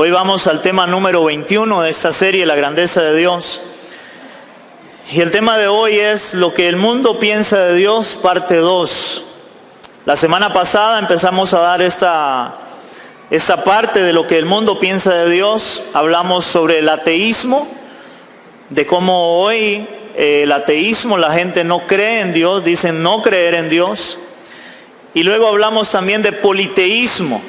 Hoy vamos al tema número 21 de esta serie, La grandeza de Dios. Y el tema de hoy es lo que el mundo piensa de Dios, parte 2. La semana pasada empezamos a dar esta parte de lo que el mundo piensa de Dios. Hablamos sobre el ateísmo, de cómo hoy el ateísmo, la gente no cree en Dios, dicen no creer en Dios. Y luego hablamos también de politeísmo,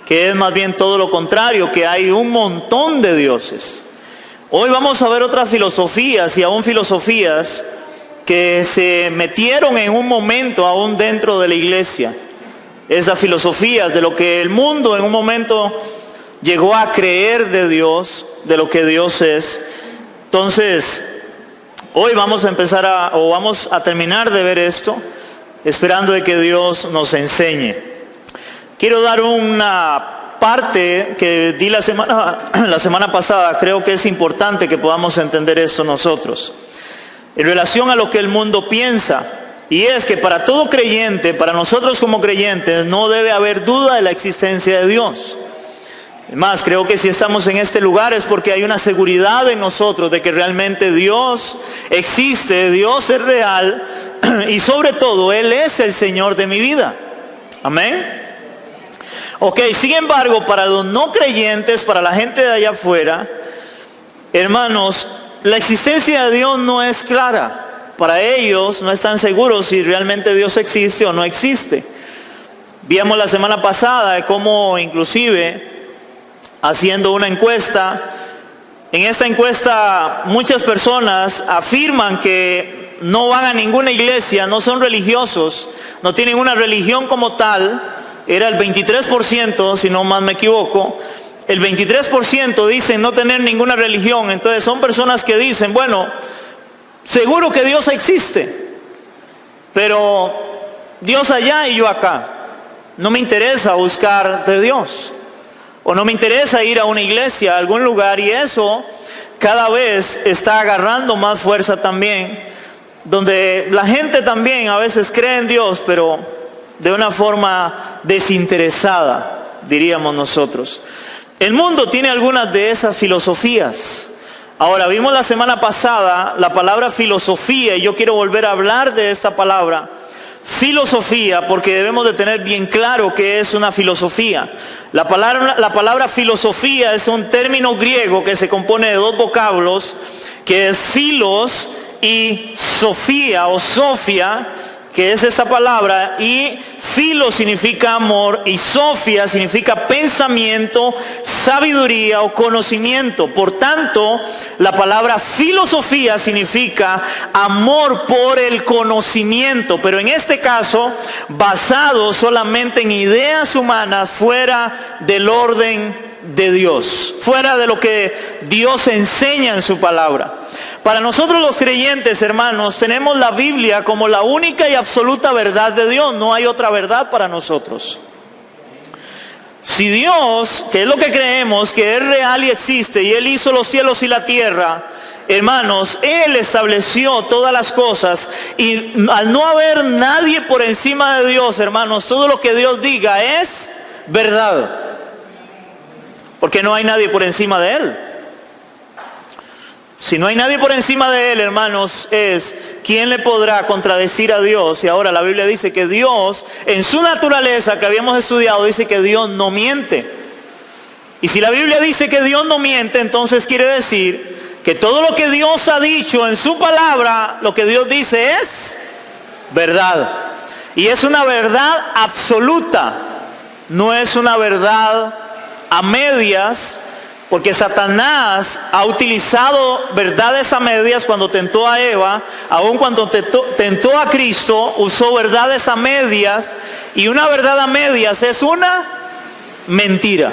que es más bien todo lo contrario, que hay un montón de dioses. Hoy vamos a ver otras filosofías y aún filosofías que se metieron en un momento aún dentro de la iglesia. Esas filosofías de lo que el mundo en un momento llegó a creer de Dios, de lo que Dios es. Entonces, hoy vamos a terminar de ver esto, esperando de que Dios nos enseñe. Quiero dar una parte que di la semana pasada. Creo que es importante que podamos entender esto nosotros, en relación a lo que el mundo piensa. Y es que para todo creyente, para nosotros como creyentes, no debe haber duda de la existencia de Dios. Además, creo que si estamos en este lugar es porque hay una seguridad en nosotros de que realmente Dios existe, Dios es real, y sobre todo Él es el Señor de mi vida. Amén. Ok, sin embargo, para los no creyentes, para la gente de allá afuera, hermanos, la existencia de Dios no es clara. Para ellos no están seguros si realmente Dios existe o no existe. Vimos la semana pasada cómo inclusive haciendo una encuesta, en esta encuesta muchas personas afirman que no van a ninguna iglesia, no son religiosos, no tienen una religión como tal. Era el 23%, si no más me equivoco. El 23% dicen no tener ninguna religión. Entonces son personas que dicen, bueno, seguro que Dios existe, pero Dios allá y yo acá. No me interesa buscar de Dios, o no me interesa ir a una iglesia, a algún lugar, y eso cada vez está agarrando más fuerza también, donde la gente también a veces cree en Dios, pero de una forma desinteresada, diríamos nosotros. El mundo tiene algunas de esas filosofías. Ahora, vimos la semana pasada la palabra filosofía, y yo quiero volver a hablar de esta palabra, filosofía, porque debemos de tener bien claro qué es una filosofía. La palabra filosofía es un término griego que se compone de dos vocablos, que es filos y sofía o sofia, que es esta palabra, y filo significa amor y sofía significa pensamiento, sabiduría o conocimiento. Por tanto, la palabra filosofía significa amor por el conocimiento, pero en este caso basado solamente en ideas humanas, fuera del orden de Dios, fuera de lo que Dios enseña en su palabra. Para nosotros los creyentes, hermanos, tenemos la Biblia como la única y absoluta verdad de Dios. No hay otra verdad para nosotros. Si Dios, que es lo que creemos, que es real y existe, y Él hizo los cielos y la tierra, hermanos, Él estableció todas las cosas, y al no haber nadie por encima de Dios, hermanos, todo lo que Dios diga es verdad, porque no hay nadie por encima de Él. Si no hay nadie por encima de Él, hermanos, ¿quién le podrá contradecir a Dios? Y ahora la Biblia dice que Dios, en su naturaleza que habíamos estudiado, dice que Dios no miente. Y si la Biblia dice que Dios no miente, entonces quiere decir que todo lo que Dios ha dicho en su palabra, lo que Dios dice es verdad. Y es una verdad absoluta, no es una verdad a medias. Porque Satanás ha utilizado verdades a medias cuando tentó a Eva, aun cuando tentó a Cristo, usó verdades a medias, y una verdad a medias es una mentira.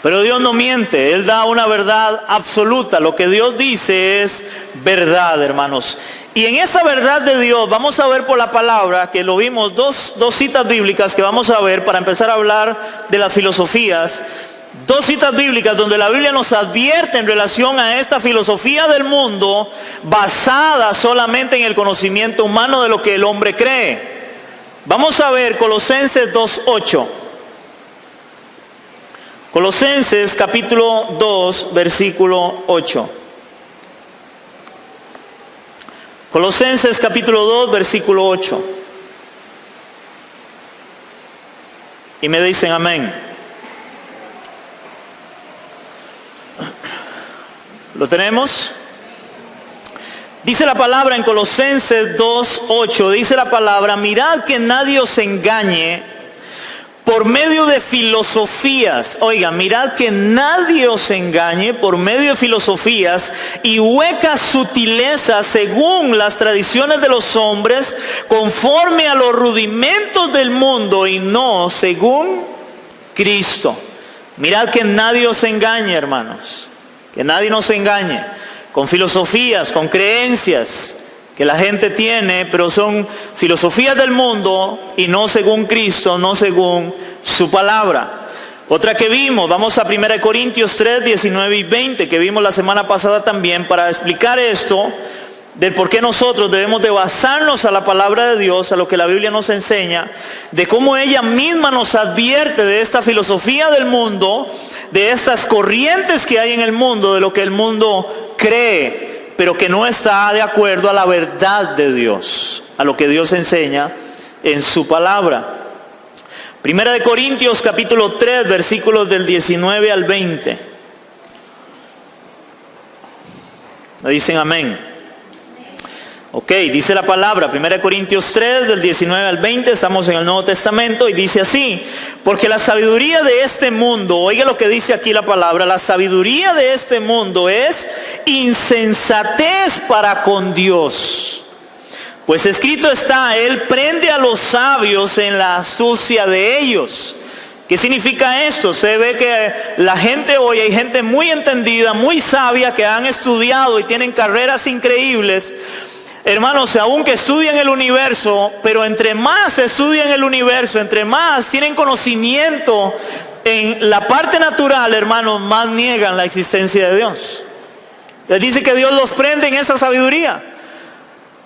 Pero Dios no miente, Él da una verdad absoluta. Lo que Dios dice es verdad, hermanos. Y en esa verdad de Dios vamos a ver por la palabra, que lo vimos, dos citas bíblicas que vamos a ver para empezar a hablar de las filosofías. Dos citas bíblicas donde la Biblia nos advierte en relación a esta filosofía del mundo basada solamente en el conocimiento humano de lo que el hombre cree. Vamos a ver Colosenses 2:8. Colosenses capítulo 2, versículo 8. Colosenses capítulo 2, versículo 8. Y me dicen amén. ¿Lo tenemos? Dice la palabra en Colosenses 2, 8, dice la palabra: mirad que nadie os engañe por medio de filosofías. Oiga, mirad que nadie os engañe por medio de filosofías y huecas sutilezas según las tradiciones de los hombres, conforme a los rudimentos del mundo y no según Cristo. Mirad que nadie os engañe, hermanos. Que nadie nos engañe con filosofías, con creencias que la gente tiene, pero son filosofías del mundo y no según Cristo, no según su palabra. Otra que vimos, vamos a 1 Corintios 3, 19 y 20, que vimos la semana pasada también, para explicar esto, del por qué nosotros debemos de basarnos a la palabra de Dios, a lo que la Biblia nos enseña, de cómo ella misma nos advierte de esta filosofía del mundo, de estas corrientes que hay en el mundo, de lo que el mundo cree, pero que no está de acuerdo a la verdad de Dios, a lo que Dios enseña en su palabra. 1 Corintios capítulo 3, versículos del 19 al 20. ¿Me dicen amén? Ok, dice la palabra, 1 Corintios 3, del 19 al 20, estamos en el Nuevo Testamento, y dice así: porque la sabiduría de este mundo, oiga lo que dice aquí la palabra, la sabiduría de este mundo es insensatez para con Dios. Pues escrito está: Él prende a los sabios en la astucia de ellos. ¿Qué significa esto? Se ve que la gente hoy, hay gente muy entendida, muy sabia, que han estudiado y tienen carreras increíbles. Hermanos, aunque estudian el universo, pero entre más estudian el universo, entre más tienen conocimiento en la parte natural, hermanos, más niegan la existencia de Dios. Les dice que Dios los prende en esa sabiduría.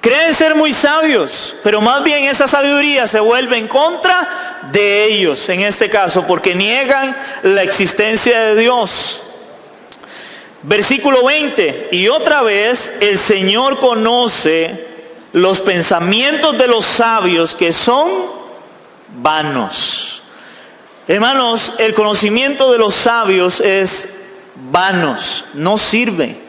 Creen ser muy sabios, pero más bien esa sabiduría se vuelve en contra de ellos, en este caso, porque niegan la existencia de Dios. Versículo 20, y otra vez: el Señor conoce los pensamientos de los sabios, que son vanos. Hermanos, el conocimiento de los sabios es vanos, no sirve.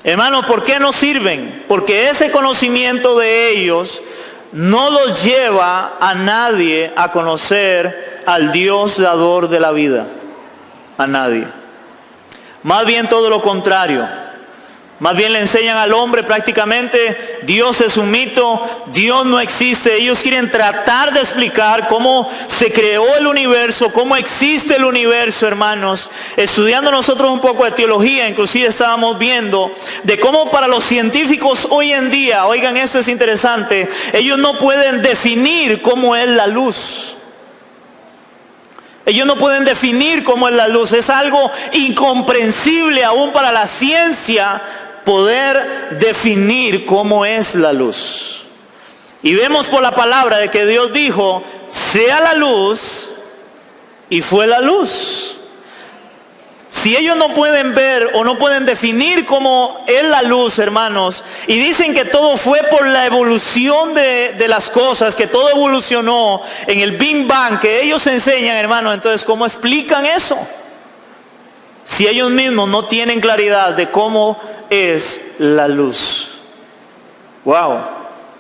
Hermanos, ¿por qué no sirven? Porque ese conocimiento de ellos no los lleva a nadie a conocer al Dios dador de la vida. A nadie. Más bien todo lo contrario. Más bien le enseñan al hombre prácticamente: Dios es un mito, Dios no existe. Ellos quieren tratar de explicar cómo se creó el universo, cómo existe el universo, hermanos. Estudiando nosotros un poco de teología, inclusive estábamos viendo de cómo para los científicos hoy en día, oigan, esto es interesante, ellos no pueden definir cómo es la luz. Ellos no pueden definir cómo es la luz. Es algo incomprensible aún para la ciencia poder definir cómo es la luz. Y vemos por la palabra de que Dios dijo: sea la luz, y fue la luz. Si ellos no pueden ver o no pueden definir cómo es la luz, hermanos, y dicen que todo fue por la evolución de las cosas, que todo evolucionó en el Big Bang, que ellos enseñan, hermanos, entonces ¿cómo explican eso? Si ellos mismos no tienen claridad de cómo es la luz. Wow,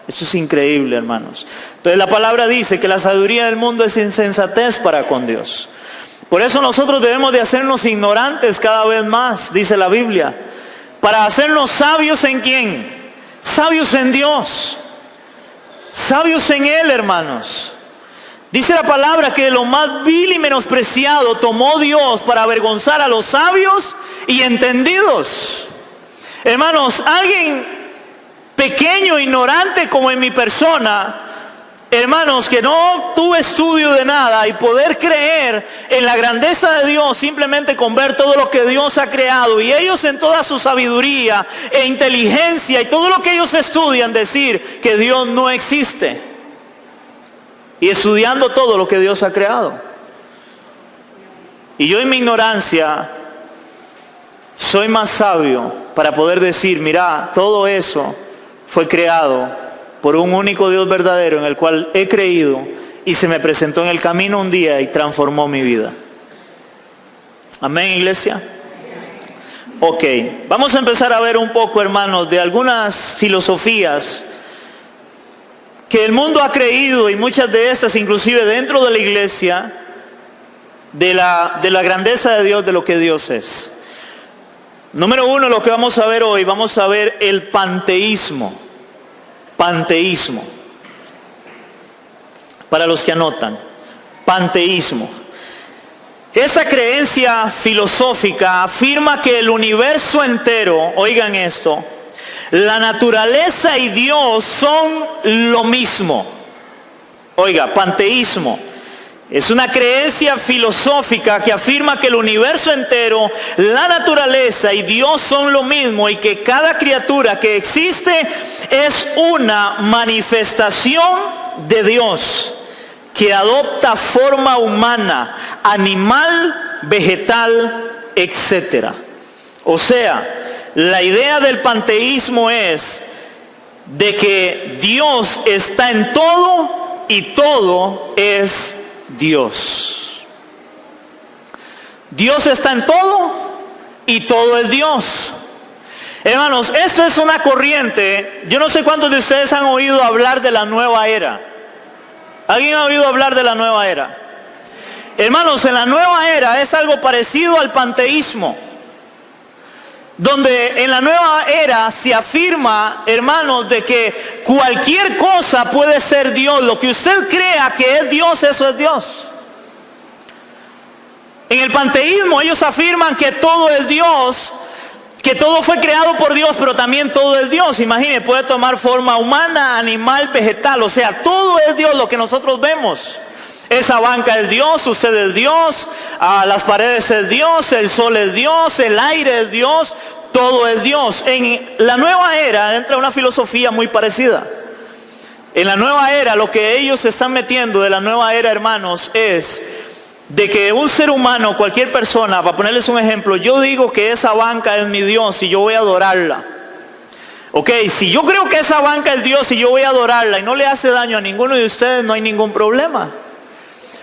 esto es increíble, hermanos. Entonces la palabra dice que la sabiduría del mundo es insensatez para con Dios. Por eso nosotros debemos de hacernos ignorantes cada vez más, dice la Biblia, para hacernos sabios ¿en quién? Sabios en Dios, sabios en Él, hermanos. Dice la palabra que de lo más vil y menospreciado tomó Dios para avergonzar a los sabios y entendidos. Hermanos, alguien pequeño, ignorante como en mi persona, hermanos, que no tuve estudio de nada, y poder creer en la grandeza de Dios simplemente con ver todo lo que Dios ha creado, y ellos en toda su sabiduría e inteligencia y todo lo que ellos estudian, decir que Dios no existe, y estudiando todo lo que Dios ha creado. Y yo en mi ignorancia soy más sabio para poder decir, mira, todo eso fue creado por un único Dios verdadero en el cual he creído y se me presentó en el camino un día y transformó mi vida. Amén, iglesia. Ok, vamos a empezar a ver un poco, hermanos, de algunas filosofías que el mundo ha creído, y muchas de estas inclusive dentro de la iglesia, de la grandeza de Dios, de lo que Dios es. Número uno, lo que vamos a ver hoy, vamos a ver el panteísmo. Panteísmo. Para los que anotan, panteísmo. Esa creencia filosófica afirma que el universo entero, oigan esto, la naturaleza y Dios son lo mismo. Oiga, panteísmo. Es una creencia filosófica que afirma que el universo entero, la naturaleza y Dios son lo mismo y que cada criatura que existe es una manifestación de Dios que adopta forma humana, animal, vegetal, etc. O sea, la idea del panteísmo es de que Dios está en todo y todo es Dios. Dios está en todo y todo es Dios. Hermanos, esto es una corriente. Yo no sé cuántos de ustedes han oído hablar de la nueva era. ¿Alguien ha oído hablar de la nueva era? Hermanos, en la nueva era es algo parecido al panteísmo, donde en la nueva era se afirma, hermanos, de que cualquier cosa puede ser Dios. Lo que usted crea que es Dios, eso es Dios. En el panteísmo ellos afirman que todo es Dios, que todo fue creado por Dios, pero también todo es Dios. Imagine, puede tomar forma humana, animal, vegetal, o sea, todo es Dios lo que nosotros vemos. Esa banca es Dios, usted es Dios, las paredes es Dios, el sol es Dios, el aire es Dios, todo es Dios. En la nueva era entra una filosofía muy parecida. En la nueva era, lo que ellos están metiendo de la nueva era, hermanos, es de que un ser humano, cualquier persona, para ponerles un ejemplo, yo digo que esa banca es mi Dios y yo voy a adorarla. Ok, si yo creo que esa banca es Dios y yo voy a adorarla y no le hace daño a ninguno de ustedes, no hay ningún problema.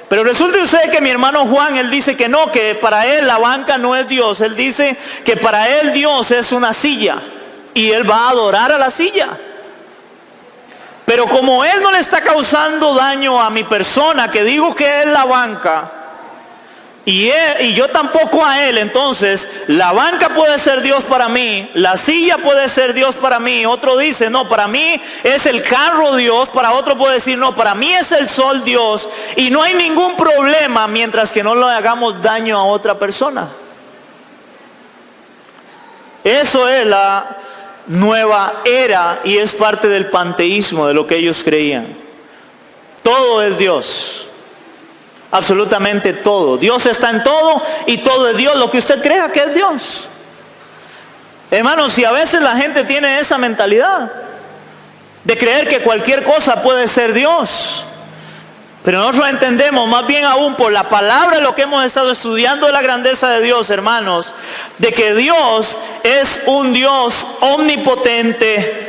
Pero resulta usted que mi hermano Juan, él dice que no, que para él la banca no es Dios. Él dice que para él Dios es una silla y él va a adorar a la silla. Pero como él no le está causando daño a mi persona, que digo que es la banca, y yo tampoco a él, entonces la banca puede ser Dios para mí, la silla puede ser Dios para mí. Otro dice, no, para mí es el carro Dios, para otro puede decir, no, para mí es el sol Dios, y no hay ningún problema mientras que no le hagamos daño a otra persona. Eso es la nueva era y es parte del panteísmo, de lo que ellos creían. Todo es Dios. Absolutamente todo. Dios está en todo y todo es Dios, lo que usted crea que es Dios. Hermanos, si a veces la gente tiene esa mentalidad de creer que cualquier cosa puede ser Dios, pero nosotros entendemos, más bien aún por la palabra, lo que hemos estado estudiando de la grandeza de Dios, hermanos, de que Dios es un Dios omnipotente,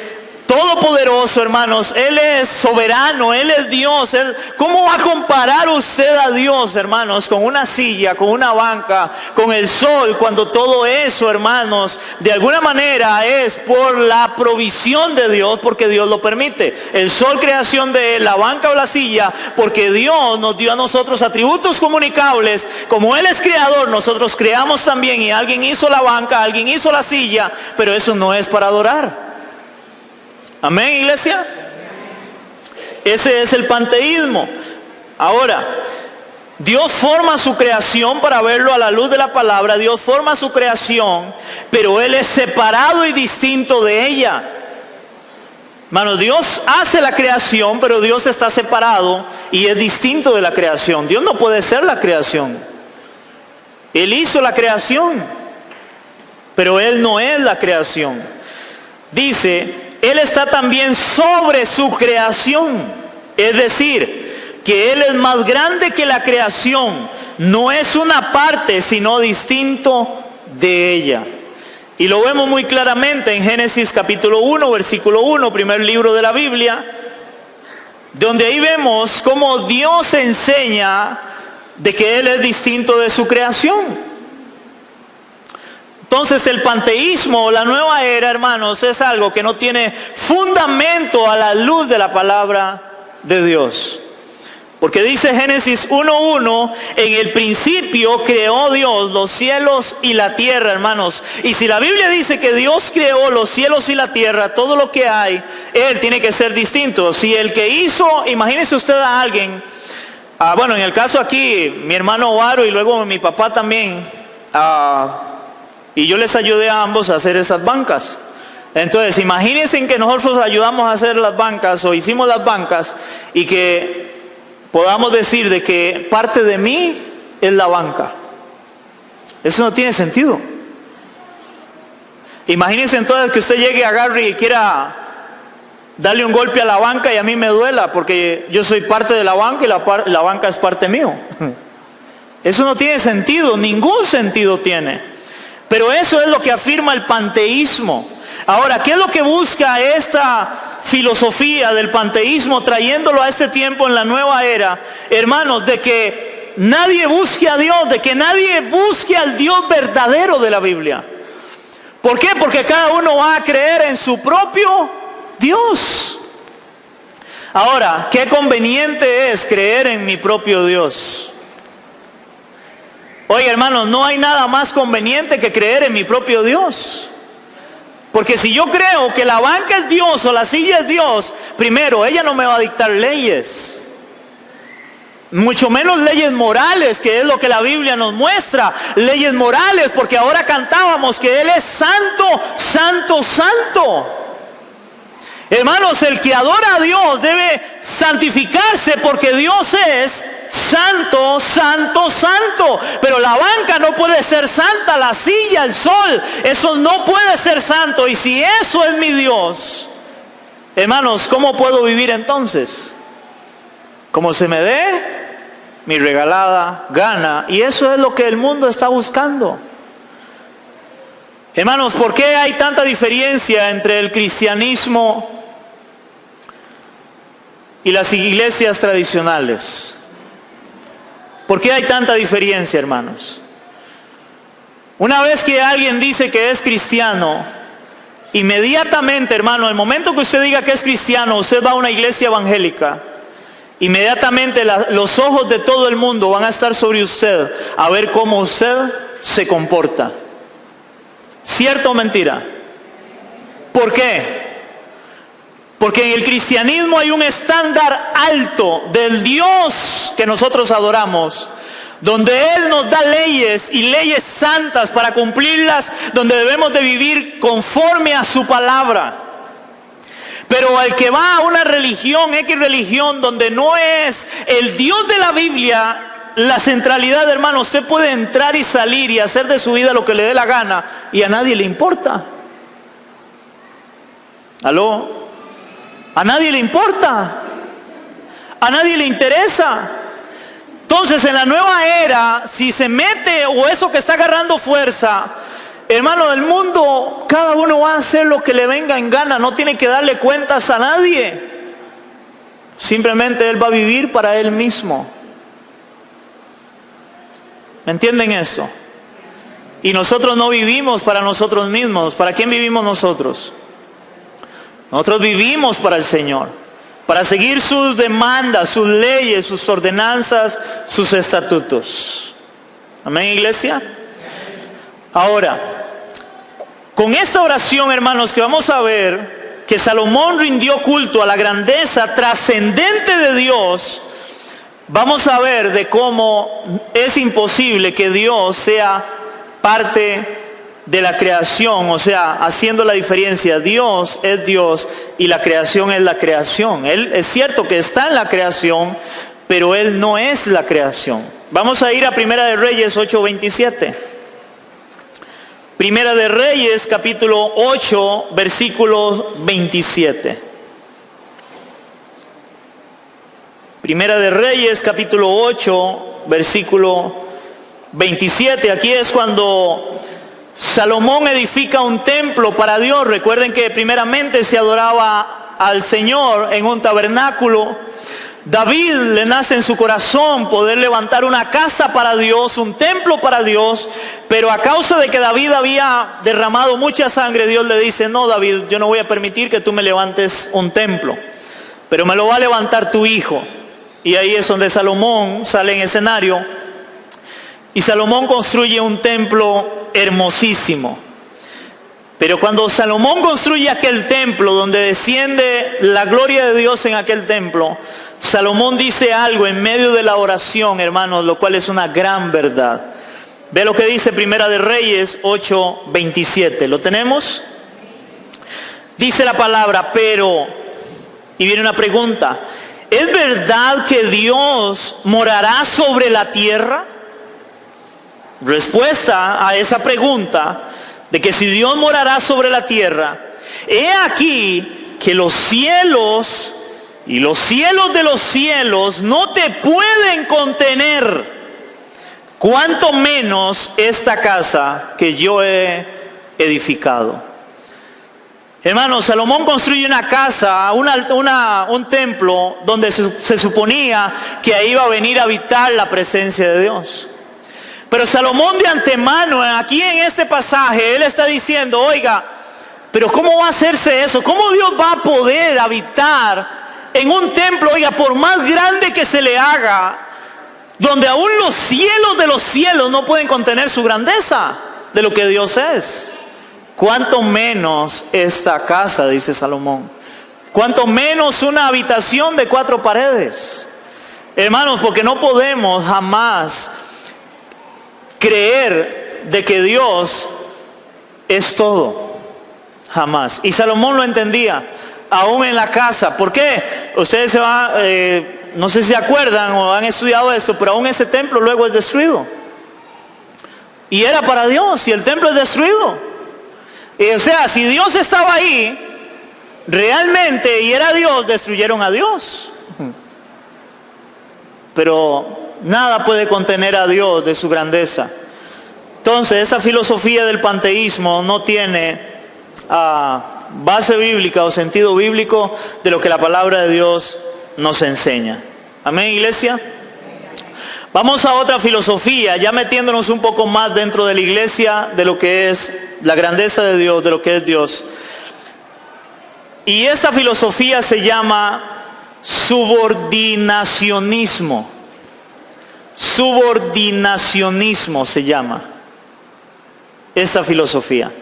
todopoderoso, hermanos. Él es soberano, Él es Dios. ¿Cómo va a comparar usted a Dios, hermanos, con una silla, con una banca, con el sol, cuando todo eso, hermanos, de alguna manera es por la provisión de Dios, porque Dios lo permite? El sol, creación de Él, la banca o la silla, porque Dios nos dio a nosotros atributos comunicables. Como Él es creador, nosotros creamos también, y alguien hizo la banca, alguien hizo la silla, pero eso no es para adorar. Amén, iglesia. Ese es el panteísmo. Ahora, Dios forma su creación, para verlo a la luz de la palabra. Dios forma su creación, pero Él es separado y distinto de ella. Hermano, Dios hace la creación, pero Dios está separado y es distinto de la creación. Dios no puede ser la creación. Él hizo la creación, pero Él no es la creación. Dice, Él está también sobre su creación. Es decir, que Él es más grande que la creación. No es una parte, sino distinto de ella. Y lo vemos muy claramente en Génesis capítulo 1, versículo 1, primer libro de la Biblia, donde ahí vemos cómo Dios enseña de que Él es distinto de su creación. Entonces el panteísmo, la nueva era, hermanos, es algo que no tiene fundamento a la luz de la palabra de Dios. Porque dice Génesis 1:1, en el principio creó Dios los cielos y la tierra, hermanos. Y si la Biblia dice que Dios creó los cielos y la tierra, todo lo que hay, Él tiene que ser distinto. Si el que hizo, imagínese usted a alguien, bueno, en el caso aquí, mi hermano Varo y luego mi papá también, y yo les ayudé a ambos a hacer esas bancas. Entonces, imagínense que nosotros ayudamos a hacer las bancas o hicimos las bancas y que podamos decir de que parte de mí es la banca. Eso no tiene sentido. Imagínense entonces que usted llegue, agarre y quiera darle un golpe a la banca y a mí me duela porque yo soy parte de la banca y la banca es parte mío. Eso no tiene sentido, ningún sentido tiene. Pero eso es lo que afirma el panteísmo. Ahora, ¿qué es lo que busca esta filosofía del panteísmo trayéndolo a este tiempo en la nueva era? Hermanos, de que nadie busque a Dios, de que nadie busque al Dios verdadero de la Biblia. ¿Por qué? Porque cada uno va a creer en su propio Dios. Ahora, ¿qué conveniente es creer en mi propio Dios? Oye, hermanos, no hay nada más conveniente que creer en mi propio Dios. Porque si yo creo que la banca es Dios o la silla es Dios, primero, ella no me va a dictar leyes. Mucho menos leyes morales, que es lo que la Biblia nos muestra. Leyes morales, porque ahora cantábamos que Él es santo, santo, santo. Hermanos, el que adora a Dios debe santificarse porque Dios es santo, santo, santo. Pero la banca no puede ser santa, la silla, el sol, eso no puede ser santo. Y si eso es mi Dios, hermanos, ¿cómo puedo vivir entonces? Como se me dé mi regalada gana. Y eso es lo que el mundo está buscando. Hermanos, ¿por qué hay tanta diferencia entre el cristianismo y las iglesias tradicionales? ¿Por qué hay tanta diferencia, hermanos? Una vez que alguien dice que es cristiano, inmediatamente, hermano, el momento que usted diga que es cristiano, usted va a una iglesia evangélica, inmediatamente los ojos de todo el mundo van a estar sobre usted, a ver cómo usted se comporta. ¿Cierto o mentira? ¿Por qué? Porque en el cristianismo hay un estándar alto del Dios que nosotros adoramos, donde Él nos da leyes y leyes santas para cumplirlas, donde debemos de vivir conforme a su palabra. Pero al que va a una religión, X religión, donde no es el Dios de la Biblia la centralidad, hermano, usted puede entrar y salir y hacer de su vida lo que le dé la gana y a nadie le importa. ¿Aló? A nadie le importa, a nadie le interesa. Entonces en la nueva era, si se mete o eso que está agarrando fuerza, hermano, del mundo, cada uno va a hacer lo que le venga en gana, no tiene que darle cuentas a nadie. Simplemente él va a vivir para él mismo. ¿Me entienden eso? Y nosotros no vivimos para nosotros mismos. ¿Para quién vivimos nosotros? Nosotros vivimos para el Señor, para seguir sus demandas, sus leyes, sus ordenanzas, sus estatutos. ¿Amén, iglesia? Ahora, con esta oración, hermanos, que vamos a ver que Salomón rindió culto a la grandeza trascendente de Dios, vamos a ver de cómo es imposible que Dios sea parte de la creación, o sea, haciendo la diferencia. Dios es Dios y la creación es la creación. Él es cierto que está en la creación, pero Él no es la creación. Vamos a ir a Primera de Reyes 8:27. Primera de Reyes, capítulo 8, versículo 27. Primera de Reyes, capítulo 8, versículo 27. Aquí es cuando Salomón edifica un templo para Dios. Recuerden que primeramente se adoraba al Señor en un tabernáculo. David le nace en su corazón poder levantar una casa para Dios, un templo para Dios, pero a causa de que David había derramado mucha sangre, Dios le dice: no, David, yo no voy a permitir que tú me levantes un templo, pero me lo va a levantar tu hijo. Y ahí es donde Salomón sale en escenario, y Salomón construye un templo hermosísimo. Pero cuando Salomón construye aquel templo donde desciende la gloria de Dios en aquel templo, Salomón dice algo en medio de la oración, hermanos, lo cual es una gran verdad. Ve lo que dice Primera de Reyes 8:27. ¿Lo tenemos? Dice la palabra, pero, y viene una pregunta: ¿es verdad que Dios morará sobre la tierra? Respuesta a esa pregunta, de que si Dios morará sobre la tierra, he aquí que los cielos y los cielos de los cielos no te pueden contener, cuanto menos esta casa que yo he edificado. Hermanos, Salomón construye una casa, un templo donde se suponía que ahí iba a venir a habitar la presencia de Dios. Pero Salomón de antemano, aquí en este pasaje, él está diciendo: oiga, pero ¿cómo va a hacerse eso? ¿Cómo Dios va a poder habitar en un templo, oiga, por más grande que se le haga, donde aún los cielos de los cielos no pueden contener su grandeza de lo que Dios es? Cuanto menos esta casa, dice Salomón. Cuanto menos una habitación de 4 paredes. Hermanos, porque no podemos jamás creer de que Dios es todo, jamás. Y Salomón lo entendía, aún en la casa. ¿Por qué? Ustedes no sé si se acuerdan o han estudiado esto, pero aún ese templo luego es destruido. Y era para Dios, y el templo es destruido. O sea, si Dios estaba ahí, realmente, y era Dios, destruyeron a Dios. Pero nada puede contener a Dios de su grandeza. Entonces, esa filosofía del panteísmo no tiene base bíblica o sentido bíblico de lo que la palabra de Dios nos enseña. Amén, iglesia. Vamos a otra filosofía, ya metiéndonos un poco más dentro de la iglesia, de lo que es la grandeza de Dios, de lo que es Dios. Y esta filosofía se llama subordinacionismo. Subordinacionismo se llama esta filosofía.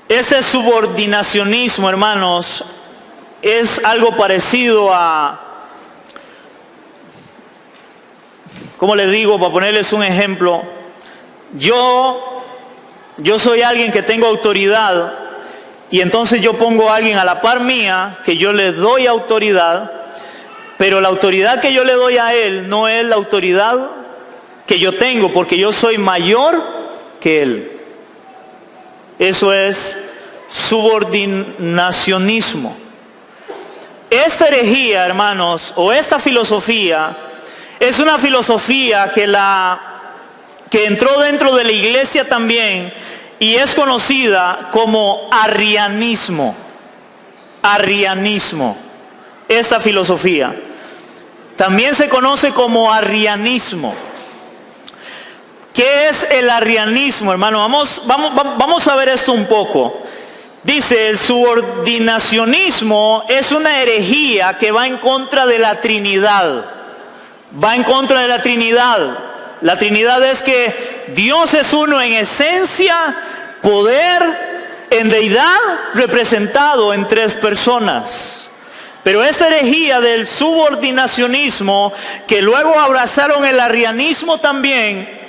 Ese subordinacionismo, hermanos, es algo parecido a, ¿cómo les digo? Para ponerles un ejemplo, yo soy alguien que tengo autoridad, y entonces yo pongo a alguien a la par mía que yo le doy autoridad, pero la autoridad que yo le doy a él no es la autoridad que yo tengo, porque yo soy mayor que él. Eso es subordinacionismo. Esta herejía, hermanos, o esta filosofía, es una filosofía que entró dentro de la iglesia también, y es conocida como arrianismo. Arrianismo. Esta filosofía también se conoce como arrianismo. ¿Qué es el arrianismo, hermano? Vamos a ver esto un poco. Dice, el subordinacionismo es una herejía que va en contra de la Trinidad. Va en contra de la Trinidad. La Trinidad es que Dios es uno en esencia, poder, en deidad, representado en 3 personas. Pero esta herejía del subordinacionismo, que luego abrazaron el arrianismo también,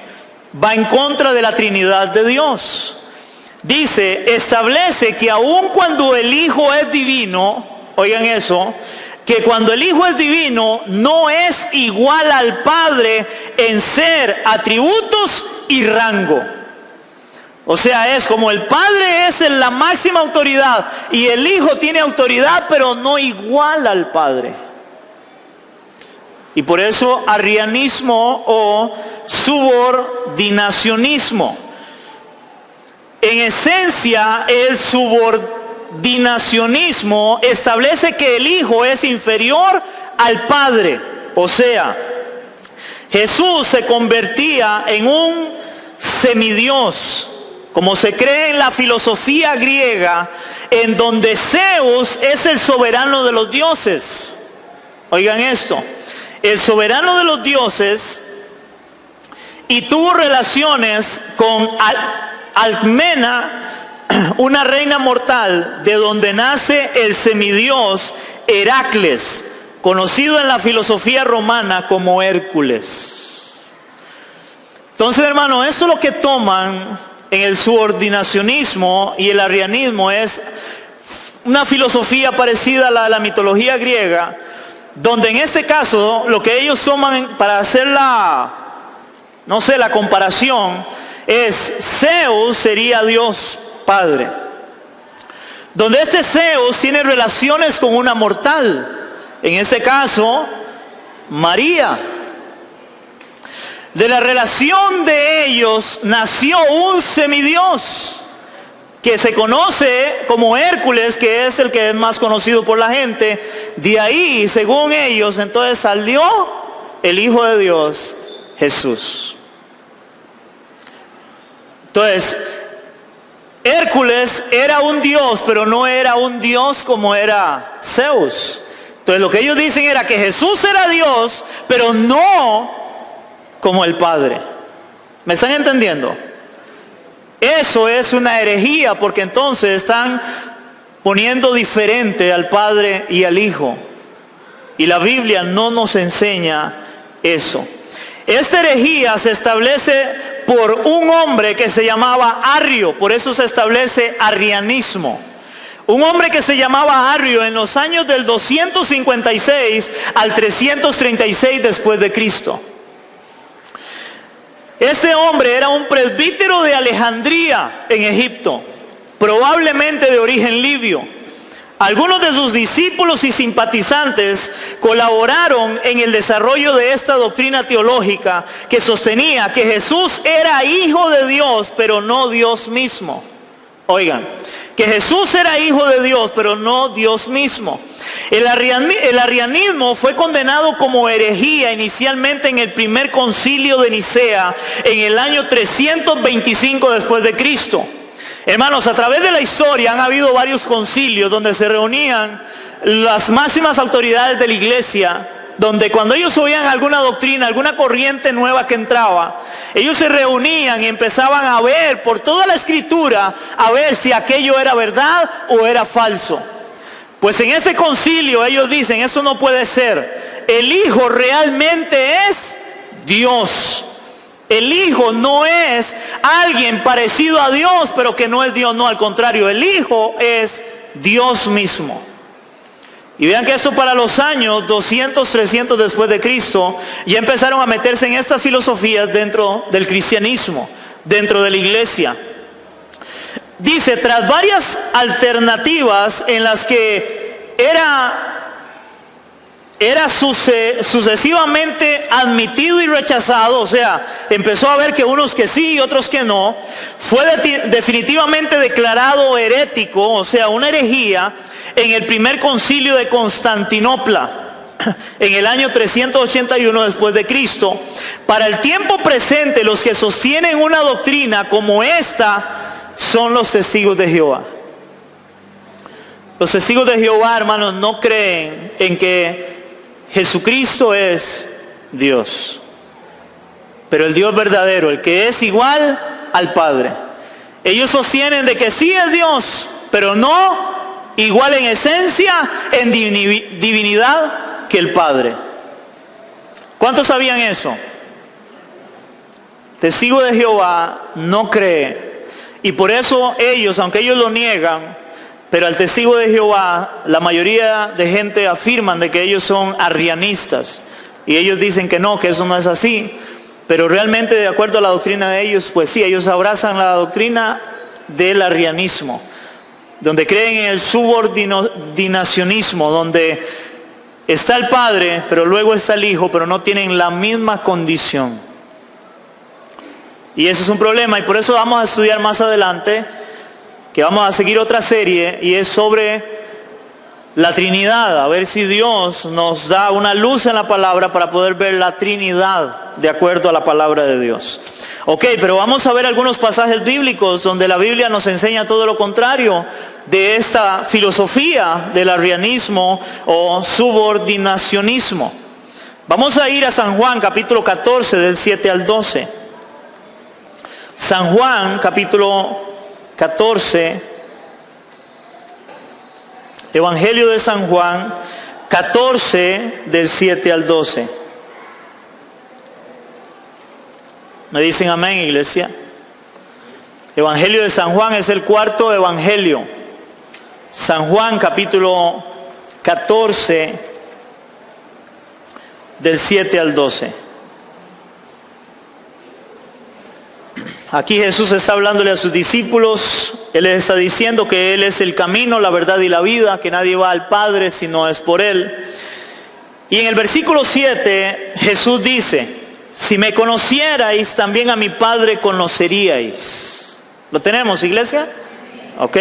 va en contra de la Trinidad de Dios. Dice, establece que aun cuando el Hijo es divino, oigan eso, que cuando el Hijo es divino, no es igual al Padre en ser, atributos y rango. O sea, es como el Padre es la máxima autoridad y el Hijo tiene autoridad, pero no igual al Padre. Y por eso arrianismo o subordinacionismo. En esencia, el subordinacionismo establece que el Hijo es inferior al Padre. O sea, Jesús se convertía en un semidios, como se cree en la filosofía griega, en donde Zeus es el soberano de los dioses. Oigan esto, el soberano de los dioses, y tuvo relaciones con Alcmena, una reina mortal, de donde nace el semidios Heracles, conocido en la filosofía romana como Hércules. Entonces, hermano, eso es lo que toman en el subordinacionismo y el arrianismo, es una filosofía parecida a la mitología griega, donde en este caso lo que ellos toman para hacer la comparación es Zeus sería Dios Padre, donde este Zeus tiene relaciones con una mortal, en este caso María. De la relación de ellos nació un semidios que se conoce como Hércules, que es el que es más conocido por la gente. De ahí, según ellos, entonces salió el Hijo de Dios, Jesús. Entonces, Hércules era un dios, pero no era un dios como era Zeus. Entonces lo que ellos dicen era que Jesús era Dios, pero no como el Padre. ¿Me están entendiendo? Eso es una herejía, porque entonces están poniendo diferente al Padre y al Hijo. Y la Biblia no nos enseña eso. Esta herejía se establece por un hombre que se llamaba Arrio, por eso se establece arrianismo. Un hombre que se llamaba Arrio en los años del 256 al 336 después de Cristo. Este hombre era un presbítero de Alejandría en Egipto, probablemente de origen libio. Algunos de sus discípulos y simpatizantes colaboraron en el desarrollo de esta doctrina teológica que sostenía que Jesús era hijo de Dios, pero no Dios mismo. Oigan, que Jesús era hijo de Dios, pero no Dios mismo. El arrianismo fue condenado como herejía inicialmente en el primer concilio de Nicea en el año 325 después de Cristo. Hermanos, a través de la historia han habido varios concilios donde se reunían las máximas autoridades de la iglesia, donde cuando ellos oían alguna doctrina, alguna corriente nueva que entraba, ellos se reunían y empezaban a ver por toda la escritura, a ver si aquello era verdad o era falso. Pues en ese concilio ellos dicen, eso no puede ser. El Hijo realmente es Dios. El Hijo no es alguien parecido a Dios, pero que no es Dios, no, al contrario, el Hijo es Dios mismo. Y vean que esto para los años 200, 300 después de Cristo, ya empezaron a meterse en estas filosofías dentro del cristianismo, dentro de la iglesia. Dice, tras varias alternativas en las que era sucesivamente admitido y rechazado, o sea, empezó a ver que unos que sí y otros que no, fue definitivamente declarado herético, o sea, una herejía, en el primer concilio de Constantinopla, en el año 381 después de Cristo. Para el tiempo presente, los que sostienen una doctrina como esta son los testigos de Jehová. Los testigos de Jehová, hermanos, no creen en que Jesucristo es Dios, pero el Dios verdadero, el que es igual al Padre. Ellos sostienen de que sí es Dios, pero no igual en esencia, en divinidad que el Padre. ¿Cuántos sabían eso? Testigo de Jehová no cree, y por eso ellos, aunque ellos lo niegan, pero al testigo de Jehová, la mayoría de gente afirman de que ellos son arrianistas. Y ellos dicen que no, que eso no es así. Pero realmente, de acuerdo a la doctrina de ellos, pues sí, ellos abrazan la doctrina del arrianismo, donde creen en el subordinacionismo, donde está el Padre, pero luego está el Hijo, pero no tienen la misma condición. Y ese es un problema, y por eso vamos a estudiar más adelante, que vamos a seguir otra serie, y es sobre la Trinidad, a ver si Dios nos da una luz en la palabra para poder ver la Trinidad de acuerdo a la palabra de Dios. Ok, pero vamos a ver algunos pasajes bíblicos donde la Biblia nos enseña todo lo contrario de esta filosofía del arrianismo o subordinacionismo. Vamos a ir a San Juan capítulo 14 del 7 al 12. San Juan capítulo 14, Evangelio de San Juan 14 del 7 al 12. ¿Me dicen amén, iglesia? Evangelio de San Juan es el cuarto evangelio. San Juan capítulo 14 del 7 al 12. Aquí Jesús está hablándole a sus discípulos. Él les está diciendo que Él es el camino, la verdad y la vida, que nadie va al Padre si no es por Él. Y en el versículo 7 Jesús dice: si me conocierais, también a mi Padre conoceríais. ¿Lo tenemos, iglesia? Ok.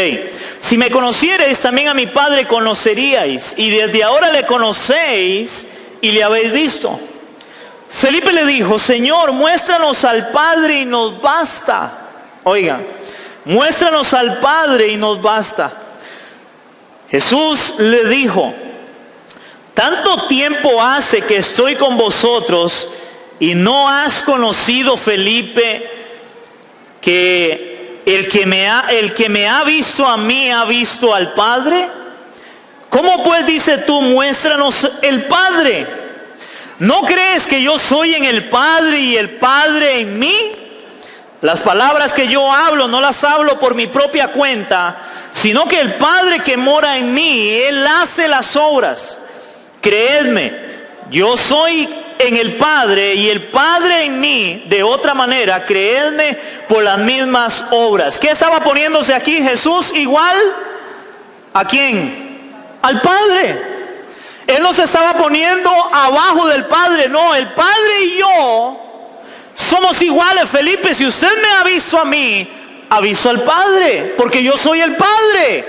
Si me conocierais, también a mi Padre conoceríais. Y desde ahora le conocéis y le habéis visto. Felipe le dijo: Señor, muéstranos al Padre y nos basta. Oigan, muéstranos al Padre y nos basta. Jesús le dijo: tanto tiempo hace que estoy con vosotros y no has conocido, Felipe, que el que me ha visto a mí ha visto al Padre. ¿Cómo pues dices tú, muéstranos el Padre? ¿No crees que yo soy en el Padre y el Padre en mí? Las palabras que yo hablo no las hablo por mi propia cuenta, sino que el Padre que mora en mí, Él hace las obras. Creedme, yo soy en el Padre y el Padre en mí. De otra manera, creedme por las mismas obras. ¿Qué estaba poniéndose aquí Jesús? Igual, ¿a quién? Al Padre. Él no se estaba poniendo abajo del Padre, no, el Padre y yo somos iguales. Felipe, si usted me ha visto a mí, ha visto al Padre, porque yo soy el Padre.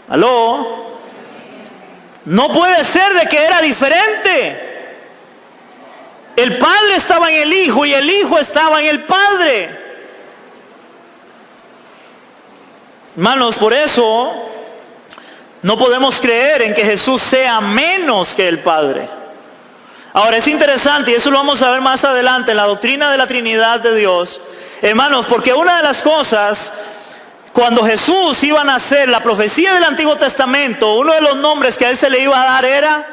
¿Aló? No puede ser de que era diferente. El Padre estaba en el Hijo y el Hijo estaba en el Padre. Hermanos, por eso no podemos creer en que Jesús sea menos que el Padre. Ahora es interesante, y eso lo vamos a ver más adelante en la doctrina de la Trinidad de Dios, hermanos, porque una de las cosas, cuando Jesús iba a nacer, la profecía del Antiguo Testamento, uno de los nombres que a él se le iba a dar era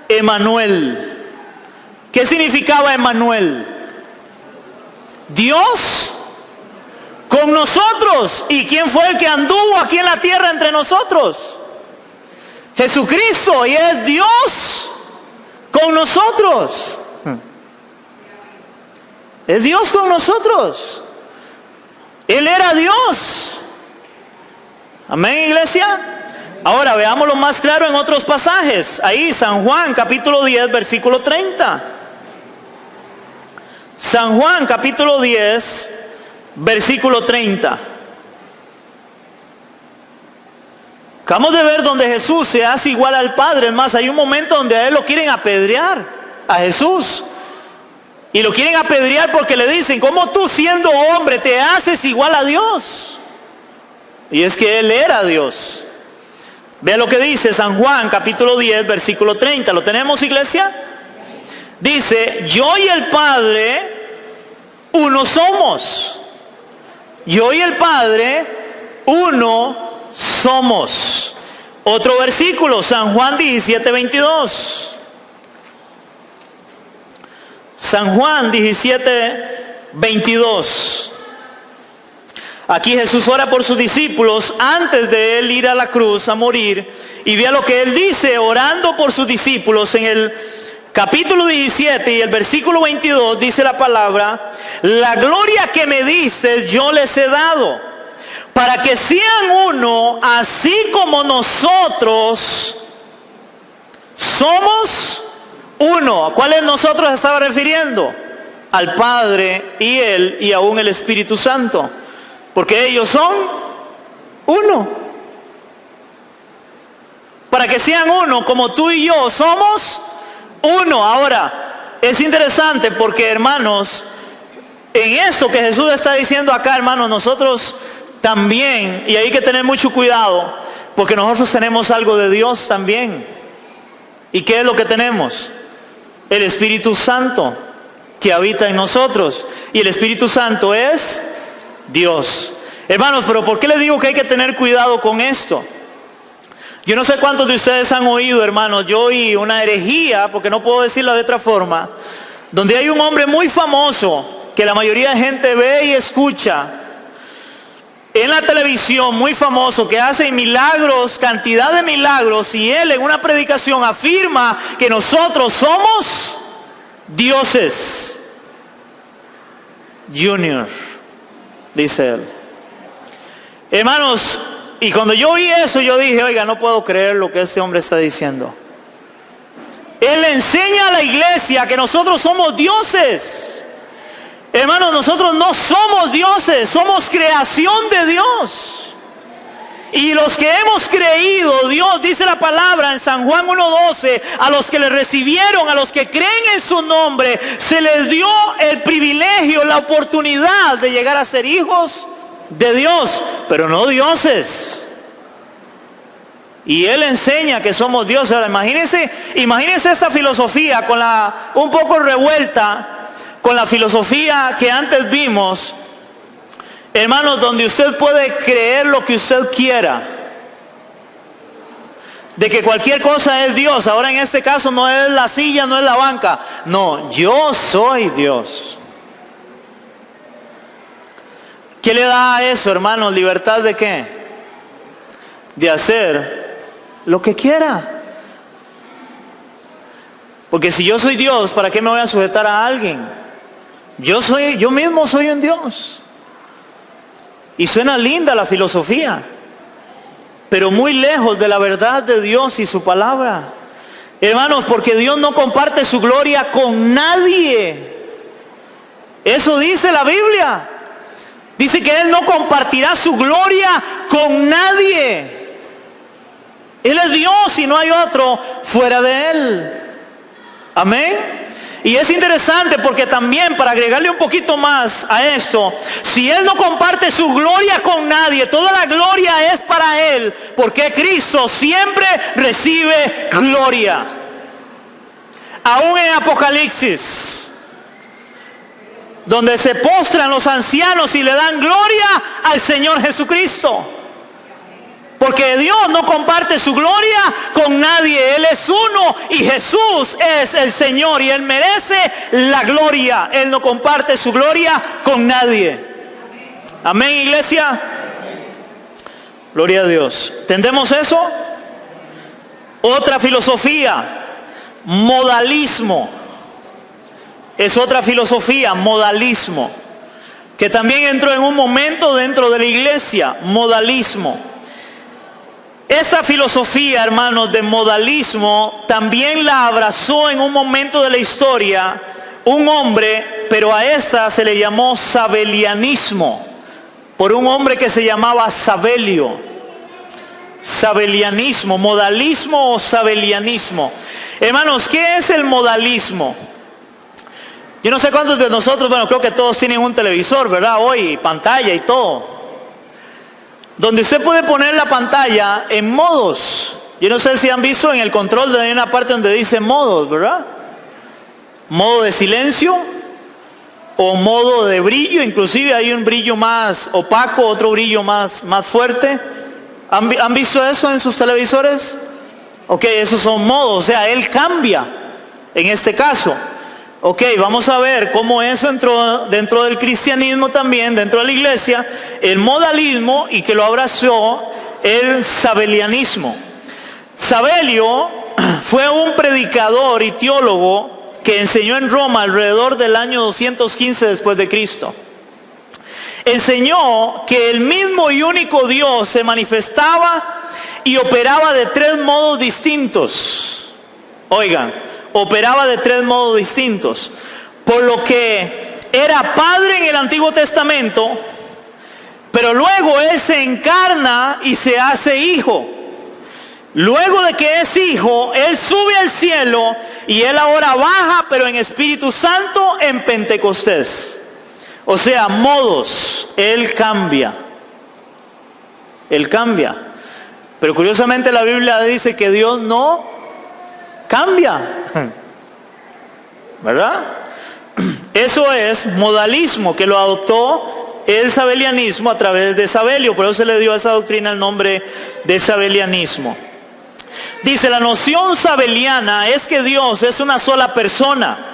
Emmanuel. ¿Qué significaba Emmanuel? Dios con nosotros. ¿Y quién fue el que anduvo aquí en la tierra entre nosotros? Jesucristo, y es Dios con nosotros. Es Dios con nosotros. Él era Dios. Amén, iglesia. Ahora veámoslo más claro en otros pasajes. Ahí, San Juan capítulo 10, versículo 30. San Juan capítulo 10, versículo 30. Acabamos de ver donde Jesús se hace igual al Padre. Es más, hay un momento donde a él lo quieren apedrear, a Jesús. Y lo quieren apedrear porque le dicen: ¿cómo tú, siendo hombre, te haces igual a Dios? Y es que él era Dios. Vea lo que dice San Juan capítulo 10, versículo 30. ¿Lo tenemos, iglesia? Dice: yo y el Padre uno somos. Yo y el Padre uno somos. Otro versículo, San Juan 17, 22. San Juan 17, 22. Aquí Jesús ora por sus discípulos antes de él ir a la cruz a morir. Y vea lo que él dice orando por sus discípulos en el capítulo 17 y el versículo 22 dice la palabra: la gloria que me diste yo les he dado, para que sean uno, así como nosotros somos uno. ¿A cuáles nosotros estaba refiriendo? Al Padre y Él y aún el Espíritu Santo, porque ellos son uno. Para que sean uno, como tú y yo somos uno. Ahora, es interesante porque, hermanos, en eso que Jesús está diciendo acá, hermanos, nosotros también, y hay que tener mucho cuidado, porque nosotros tenemos algo de Dios también. ¿Y qué es lo que tenemos? El Espíritu Santo que habita en nosotros. Y el Espíritu Santo es Dios. Hermanos, pero ¿por qué les digo que hay que tener cuidado con esto? Yo no sé cuántos de ustedes han oído, hermanos, yo oí una herejía, porque no puedo decirlo de otra forma, donde hay un hombre muy famoso que la mayoría de gente ve y escucha en la televisión, muy famoso, que hace milagros, cantidad de milagros, y él en una predicación afirma que nosotros somos dioses junior, dice él. Hermanos, y cuando yo oí eso, yo dije, oiga, no puedo creer lo que ese hombre está diciendo. Él enseña a la iglesia que nosotros somos dioses. Hermanos, nosotros no somos dioses, somos creación de Dios. Y los que hemos creído, Dios dice la palabra en San Juan 1:12, a los que le recibieron, a los que creen en su nombre, se les dio el privilegio, la oportunidad de llegar a ser hijos de Dios, pero no dioses. Y él enseña que somos dioses. Ahora, imagínense esta filosofía con un poco revuelta con la filosofía que antes vimos, hermanos, donde usted puede creer lo que usted quiera, de que cualquier cosa es Dios. Ahora en este caso no es la silla, no es la banca, no, yo soy Dios. ¿Qué le da a eso, hermanos? ¿Libertad de qué? De hacer lo que quiera. Porque si yo soy Dios, ¿para qué me voy a sujetar a alguien? Yo mismo soy un Dios. Y suena linda la filosofía, pero muy lejos de la verdad de Dios y su palabra. Hermanos, porque Dios no comparte su gloria con nadie. Eso dice la Biblia. Dice que Él no compartirá su gloria con nadie. Él es Dios y no hay otro fuera de Él. Amén. Y es interesante porque también, para agregarle un poquito más a esto, si Él no comparte su gloria con nadie, toda la gloria es para Él, porque Cristo siempre recibe gloria. Aún en Apocalipsis, donde se postran los ancianos y le dan gloria al Señor Jesucristo. Porque Dios no comparte su gloria con nadie. Él es uno y Jesús es el Señor y Él merece la gloria. Él no comparte su gloria con nadie. Amén, iglesia. Gloria a Dios. ¿Entendemos eso? Otra filosofía, modalismo. Es otra filosofía, modalismo, que también entró en un momento dentro de la iglesia, modalismo. Esa filosofía, hermanos, de modalismo, también la abrazó en un momento de la historia un hombre, pero a esa se le llamó sabelianismo, por un hombre que se llamaba Sabelio. Sabelianismo, modalismo o sabelianismo. Hermanos, ¿qué es el modalismo? Yo no sé cuántos de nosotros, bueno, creo que todos tienen un televisor, ¿verdad? Hoy, pantalla y todo. Donde usted puede poner la pantalla en modos. Yo no sé si han visto en el control de una parte donde dice modos, ¿verdad? Modo de silencio o modo de brillo. Inclusive hay un brillo más opaco, otro brillo más fuerte. ¿Han visto eso en sus televisores? Ok, esos son modos, o sea, él cambia en este caso. Ok, vamos a ver cómo eso entró dentro del cristianismo también, dentro de la iglesia, el modalismo, y que lo abrazó el sabelianismo. Sabelio fue un predicador y teólogo que enseñó en Roma alrededor del año 215 después de Cristo. Enseñó que el mismo y único Dios se manifestaba y operaba de tres modos distintos. Oigan, operaba de tres modos distintos. Por lo que era Padre en el Antiguo Testamento, pero luego Él se encarna y se hace Hijo. Luego de que es Hijo, Él sube al cielo y Él ahora baja, pero en Espíritu Santo en Pentecostés. O sea, modos, Él cambia. Él cambia. Pero curiosamente la Biblia dice que Dios no cambia. ¿Verdad? Eso es modalismo, que lo adoptó el sabelianismo a través de Sabelio. Por eso se le dio a esa doctrina el nombre de sabelianismo. Dice, la noción sabeliana es que Dios es una sola persona,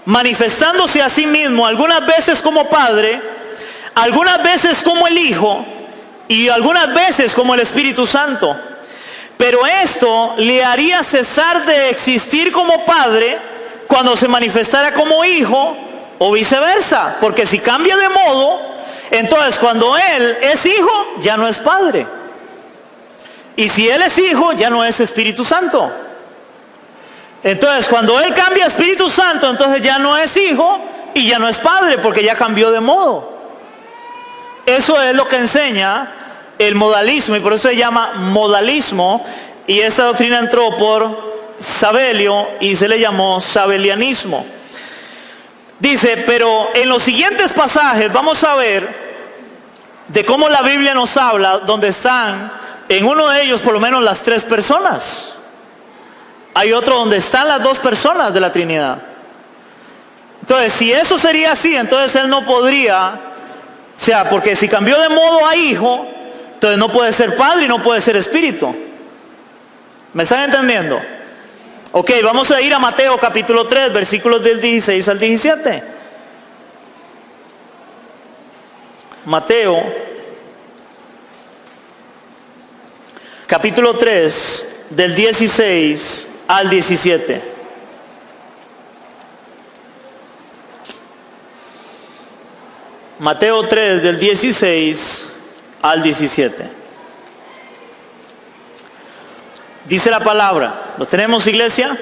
manifestándose a sí mismo algunas veces como Padre, algunas veces como el Hijo y algunas veces como el Espíritu Santo. Pero esto le haría cesar de existir como Padre cuando se manifestara como Hijo o viceversa. Porque si cambia de modo, entonces cuando Él es Hijo, ya no es Padre. Y si Él es Hijo, ya no es Espíritu Santo. Entonces cuando Él cambia a Espíritu Santo, entonces ya no es Hijo y ya no es Padre, porque ya cambió de modo. Eso es lo que enseña el modalismo, y por eso se llama modalismo. Y esta doctrina entró por Sabelio y se le llamó sabelianismo. Dice, pero en los siguientes pasajes vamos a ver de cómo la Biblia nos habla, donde están en uno de ellos por lo menos las tres personas. Hay otro donde están las dos personas de la Trinidad. Entonces, si eso sería así, entonces Él no podría, o sea, porque si cambió de modo a Hijo, entonces no puede ser Padre y no puede ser Espíritu. ¿Me están entendiendo? Ok, vamos a ir a Mateo capítulo 3, versículos del 16 al 17. Mateo capítulo 3, del 16 al 17. Mateo 3, del 16 al 17. Dice la palabra. ¿Lo tenemos, iglesia?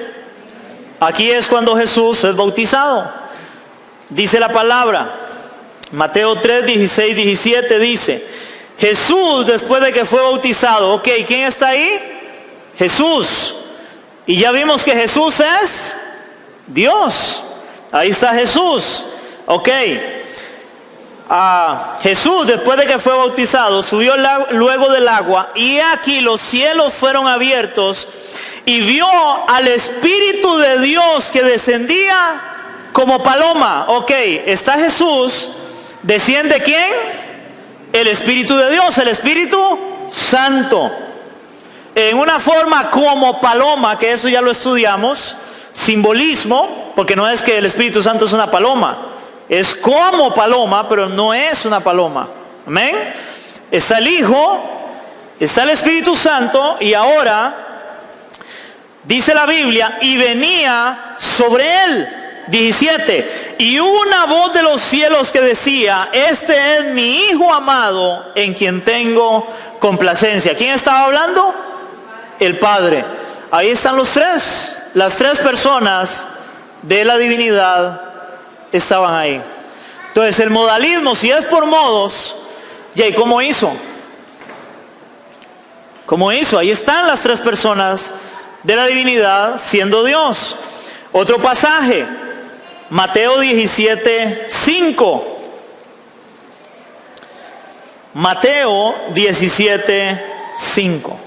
Aquí es cuando Jesús es bautizado. Dice la palabra. Mateo 3, 16, 17 dice: Jesús, después de que fue bautizado. Ok, ¿quién está ahí? Jesús. Y ya vimos que Jesús es Dios. Ahí está Jesús. Ok. Jesús, después de que fue bautizado, subió luego del agua, y aquí los cielos fueron abiertos, y vio al Espíritu de Dios que descendía como paloma. Ok, está Jesús. ¿Desciende quién? El Espíritu de Dios, el Espíritu Santo. En una forma como paloma, que eso ya lo estudiamos, simbolismo, porque no es que el Espíritu Santo es una paloma. Es como paloma, pero no es una paloma. Amén. Está el Hijo, está el Espíritu Santo, y ahora dice la Biblia, y venía sobre él. 17. Y una voz de los cielos que decía: este es mi Hijo amado, en quien tengo complacencia. ¿Quién estaba hablando? El Padre. Ahí están los tres. Las tres personas de la divinidad estaban ahí. Entonces el modalismo, si es por modos, ¿y cómo hizo? ¿Cómo hizo? Ahí están las tres personas de la divinidad siendo Dios. Otro pasaje, Mateo 17, 5. Mateo 17, 5.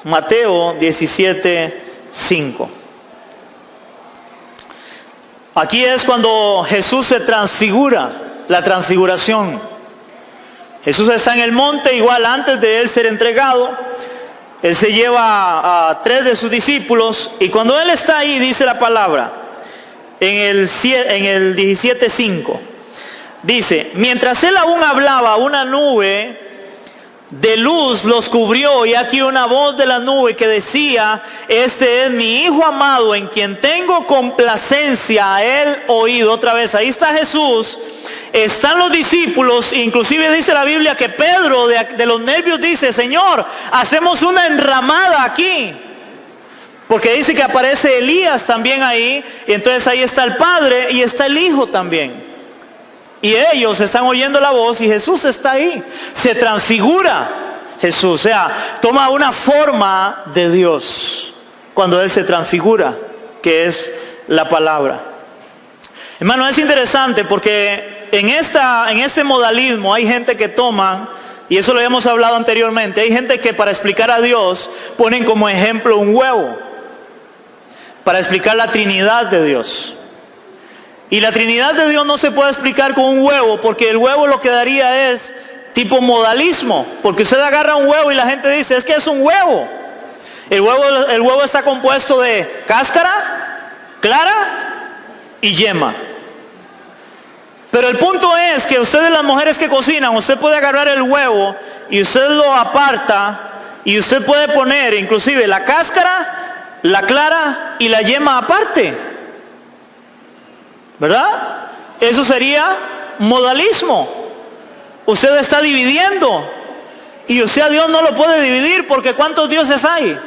Mateo 17, 5. Aquí es cuando Jesús se transfigura, la transfiguración. Jesús está en el monte, igual antes de Él ser entregado. Él se lleva a 3 de sus discípulos, y cuando Él está ahí, dice la palabra, en el 17:5, dice: mientras Él aún hablaba, una nube de luz los cubrió, y aquí una voz de la nube que decía: este es mi Hijo amado, en quien tengo complacencia, a él oído. Otra vez, ahí está Jesús, están los discípulos, inclusive dice la Biblia que Pedro de los nervios dice: Señor, hacemos una enramada aquí, porque dice que aparece Elías también ahí, y entonces ahí está el Padre y está el Hijo también. Y ellos están oyendo la voz y Jesús está ahí. Se transfigura Jesús, o sea, toma una forma de Dios cuando Él se transfigura, que es la palabra. Hermano, es interesante porque en este modalismo hay gente que toma, y eso lo habíamos hablado anteriormente, hay gente que para explicar a Dios ponen como ejemplo un huevo, para explicar la Trinidad de Dios. Y la Trinidad de Dios no se puede explicar con un huevo, porque el huevo lo que daría es tipo modalismo. Porque usted agarra un huevo y la gente dice: es que es un huevo. El huevo está compuesto de cáscara, clara y yema. Pero el punto es que ustedes, las mujeres que cocinan, usted puede agarrar el huevo y usted lo aparta, y usted puede poner inclusive la cáscara, la clara y la yema aparte, ¿verdad? Eso sería modalismo. Usted está dividiendo, y usted a Dios no lo puede dividir, porque ¿cuántos dioses hay?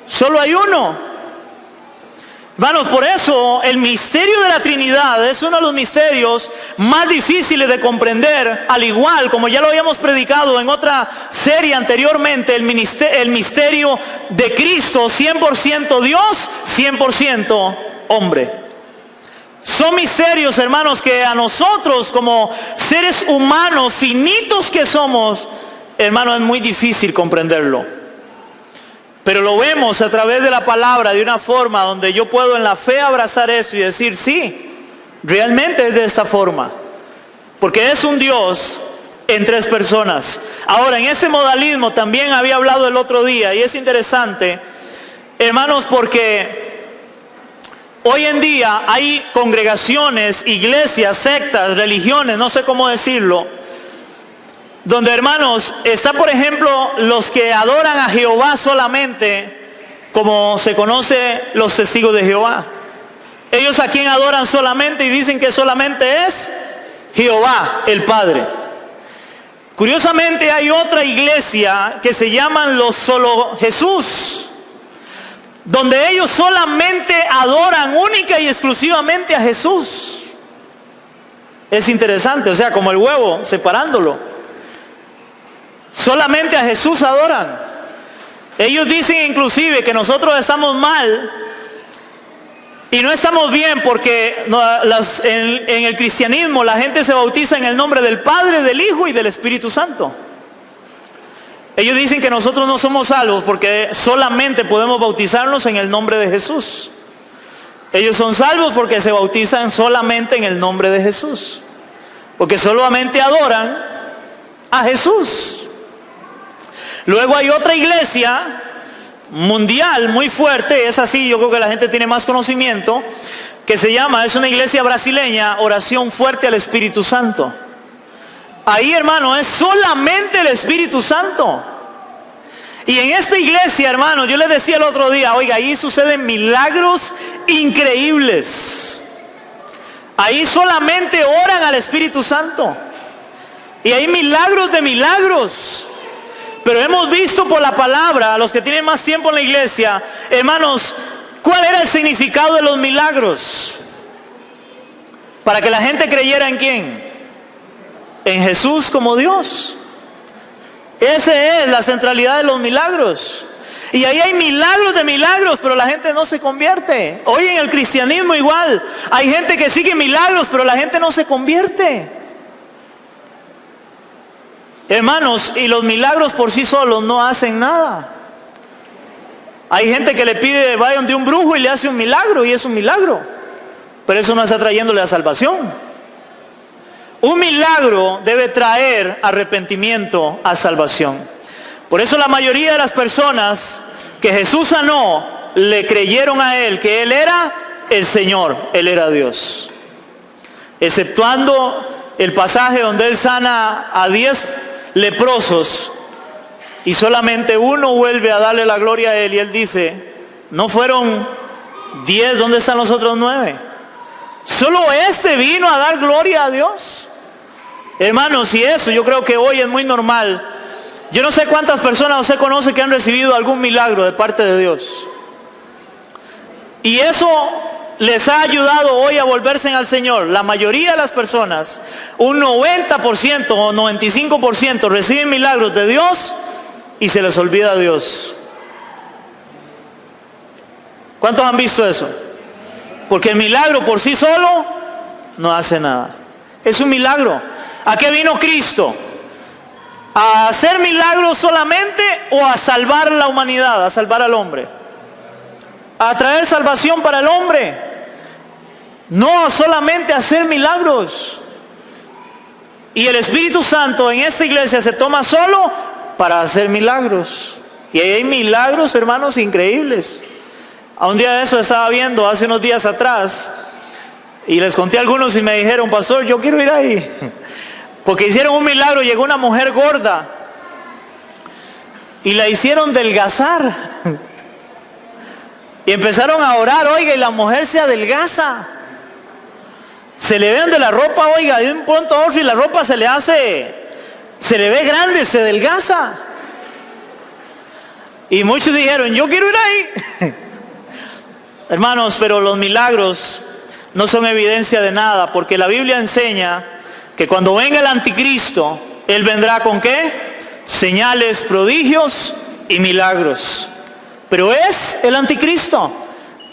Solo hay uno. Hermanos, por eso el misterio de la Trinidad es uno de los misterios más difíciles de comprender, al igual como ya lo habíamos predicado en otra serie anteriormente, el misterio de Cristo, 100% Dios, 100% hombre. Son misterios, hermanos, que a nosotros como seres humanos finitos que somos, hermanos, es muy difícil comprenderlo. Pero lo vemos a través de la palabra de una forma donde yo puedo en la fe abrazar esto y decir: sí, realmente es de esta forma. Porque es un Dios en tres personas. Ahora, en ese modalismo también había hablado el otro día, y es interesante, hermanos, porque hoy en día hay congregaciones, iglesias, sectas, religiones, no sé cómo decirlo, donde, hermanos, está por ejemplo los que adoran a Jehová solamente, como se conoce los testigos de Jehová. Ellos a quien adoran solamente y dicen que solamente es Jehová, el Padre. Curiosamente hay otra iglesia que se llaman los Solo Jesús, donde ellos solamente adoran única y exclusivamente a Jesús. Es interesante, o sea, como el huevo, separándolo. Solamente a Jesús adoran. Ellos dicen inclusive que nosotros estamos mal y no estamos bien, porque en el cristianismo la gente se bautiza en el nombre del Padre, del Hijo y del Espíritu Santo. Ellos dicen que nosotros no somos salvos porque solamente podemos bautizarnos en el nombre de Jesús. Ellos son salvos porque se bautizan solamente en el nombre de Jesús, porque solamente adoran a Jesús. Luego hay otra iglesia mundial muy fuerte, es así, yo creo que la gente tiene más conocimiento, que es una iglesia brasileña, Oración Fuerte al Espíritu Santo. Ahí, hermano, es solamente el Espíritu Santo. Y en esta iglesia, hermano, yo les decía el otro día, oiga, ahí suceden milagros increíbles. Ahí solamente oran al Espíritu Santo. Y hay milagros de milagros. Pero hemos visto por la palabra, los que tienen más tiempo en la iglesia, hermanos, ¿cuál era el significado de los milagros? Para que la gente creyera ¿en quién? En Jesús como Dios. Esa es la centralidad de los milagros. Y ahí hay milagros de milagros, pero la gente no se convierte. Hoy en el cristianismo igual, hay gente que sigue milagros, pero la gente no se convierte. Hermanos, y los milagros por sí solos no hacen nada. Hay gente que le pide, vaya donde un brujo y le hace un milagro, y es un milagro, pero eso no está trayéndole la salvación. Un milagro debe traer arrepentimiento a salvación. Por eso la mayoría de las personas que Jesús sanó, le creyeron a Él, que Él era el Señor, Él era Dios. Exceptuando el pasaje donde Él sana a 10 leprosos y solamente uno vuelve a darle la gloria a él y él dice, ¿no fueron 10? ¿Dónde están los otros 9? Solo este vino a dar gloria a Dios. Hermanos, y eso yo creo que hoy es muy normal. Yo no sé cuántas personas usted conoce que han recibido algún milagro de parte de Dios. Y eso les ha ayudado hoy a volverse al Señor. La mayoría de las personas, un 90% o 95% reciben milagros de Dios y se les olvida a Dios. ¿Cuántos han visto eso? Porque el milagro por sí solo no hace nada. Es un milagro. ¿A qué vino Cristo? ¿A hacer milagros solamente o a salvar la humanidad, a salvar al hombre? A traer salvación para el hombre. No solamente a hacer milagros. Y el Espíritu Santo en esta iglesia se toma solo para hacer milagros. Y ahí hay milagros, hermanos, increíbles. A un día de eso estaba viendo hace unos días atrás y les conté a algunos y me dijeron, pastor, yo quiero ir ahí. Porque hicieron un milagro, llegó una mujer gorda y la hicieron delgazar. Y empezaron a orar, oiga, y la mujer se adelgaza. Se le ven de la ropa, oiga, de un pronto a otro y la ropa se le ve grande, se adelgaza. Y muchos dijeron, yo quiero ir ahí. Hermanos, pero los milagros no son evidencia de nada, porque la Biblia enseña que cuando venga el anticristo, él vendrá ¿con qué? Señales, prodigios y milagros. Pero es el anticristo.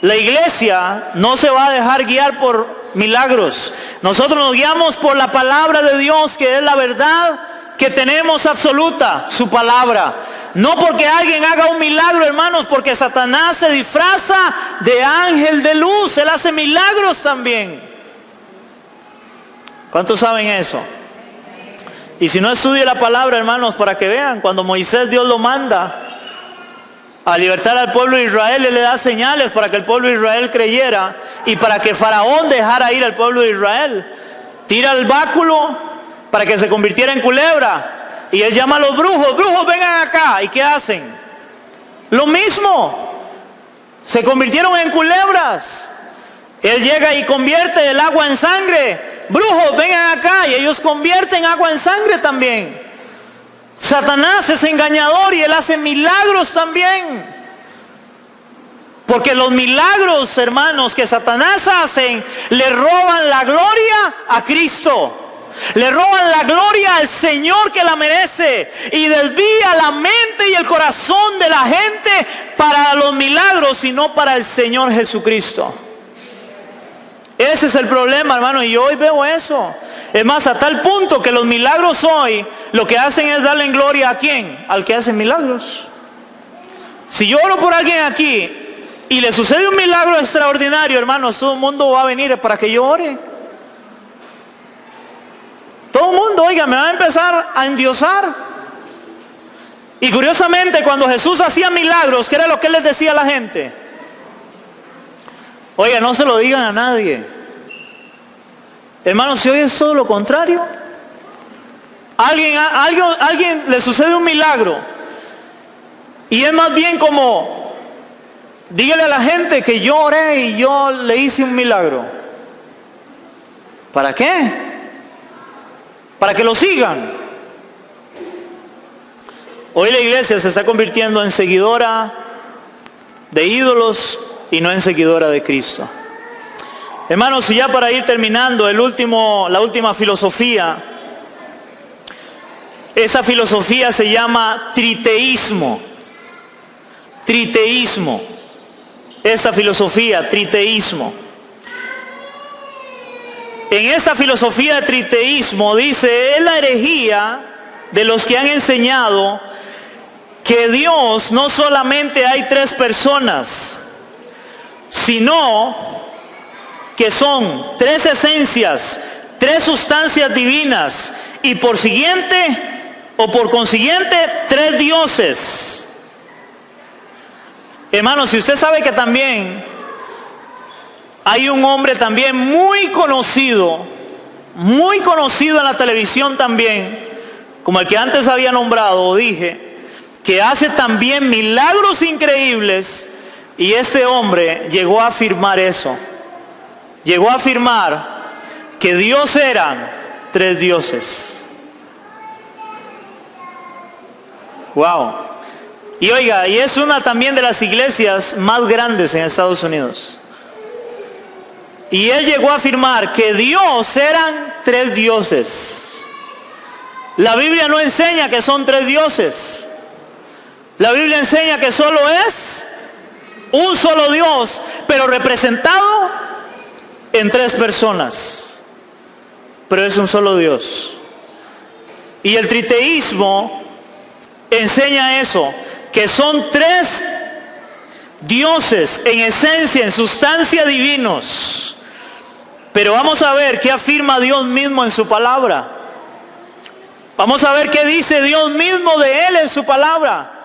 La iglesia no se va a dejar guiar por milagros. Nosotros nos guiamos por la palabra de Dios, que es la verdad que tenemos absoluta, su palabra. No porque alguien haga un milagro, hermanos, porque Satanás se disfraza de ángel de luz. Él hace milagros también. ¿Cuántos saben eso? Y si no, estudie la palabra, hermanos, para que vean. Cuando Moisés, Dios lo manda a libertar al pueblo de Israel, Él le da señales para que el pueblo de Israel creyera y para que Faraón dejara ir al pueblo de Israel. Tira el báculo para que se convirtiera en culebra. Y Él llama a los brujos, brujos vengan acá. ¿Y qué hacen? Lo mismo. Se convirtieron en culebras. Él llega y convierte el agua en sangre. Brujos vengan acá. Y ellos convierten agua en sangre también. Satanás es engañador y él hace milagros también. Porque los milagros, hermanos, que Satanás hacen, le roban la gloria a Cristo. Le roban la gloria al Señor que la merece y desvía la mente y el corazón de la gente para los milagros y no para el Señor Jesucristo. Ese es el problema, hermano, y hoy veo eso. Es más, a tal punto que los milagros hoy lo que hacen es darle gloria ¿a quién? Al que hace milagros. Si yo oro por alguien aquí y le sucede un milagro extraordinario, hermanos, todo el mundo va a venir para que yo ore. Todo el mundo, oiga, me va a empezar a endiosar. Y curiosamente, cuando Jesús hacía milagros, ¿qué era lo que Él les decía a la gente? Oiga, no se lo digan a nadie. Hermanos, si hoy es todo lo contrario. Alguien le sucede un milagro y es más bien como, dígale a la gente que yo oré y yo le hice un milagro. ¿Para qué? Para que lo sigan. Hoy la iglesia se está convirtiendo en seguidora de ídolos y no en seguidora de Cristo. Hermanos, y ya para ir terminando, la última filosofía. Esa filosofía se llama triteísmo. Triteísmo. Esa filosofía, triteísmo. En esta filosofía de triteísmo dice, es la herejía de los que han enseñado que Dios no solamente hay 3 personas, sino que son 3 esencias, 3 sustancias divinas y por consiguiente 3 dioses. Hermanos, si usted sabe que también hay un hombre también muy conocido en la televisión también, como el que antes había nombrado o dije, que hace también milagros increíbles, y este hombre llegó a afirmar eso. Llegó a afirmar que Dios eran 3 dioses. Wow. Y oiga, y es una también de las iglesias más grandes en Estados Unidos. Y él llegó a afirmar que Dios eran 3 dioses. La Biblia no enseña que son 3 dioses. La Biblia enseña que solo es un solo Dios, pero representado en 3 personas. Pero es un solo Dios. Y el triteísmo enseña eso, que son 3 dioses en esencia, en sustancia divinos. Pero vamos a ver qué afirma Dios mismo en su palabra. Vamos a ver qué dice Dios mismo de Él en su palabra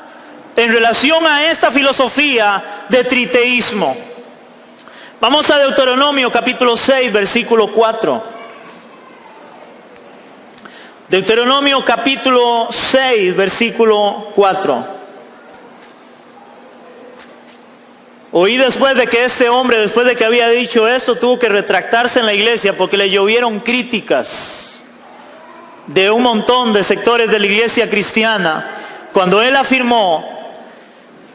en relación a esta filosofía de triteísmo. Vamos a Deuteronomio capítulo 6, versículo 4. Deuteronomio capítulo 6, versículo 4. Oí después de que este hombre, después de que había dicho esto, tuvo que retractarse en la iglesia porque le llovieron críticas de un montón de sectores de la iglesia cristiana, cuando él afirmó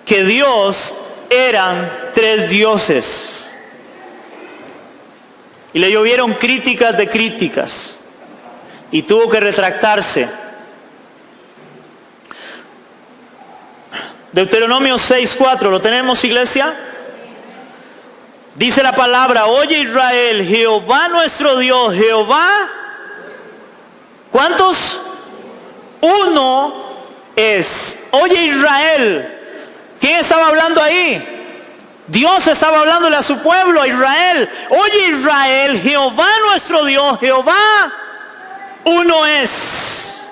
que Dios eran 3 dioses. Y le llovieron críticas de críticas. Y tuvo que retractarse. Deuteronomio 6:4, ¿lo tenemos, iglesia? Dice la palabra: oye Israel, Jehová nuestro Dios, Jehová, ¿cuántos? Uno es. Oye Israel, ¿quién estaba hablando ahí? Dios estaba hablándole a su pueblo, a Israel. Oye Israel, Jehová nuestro Dios, Jehová, uno es.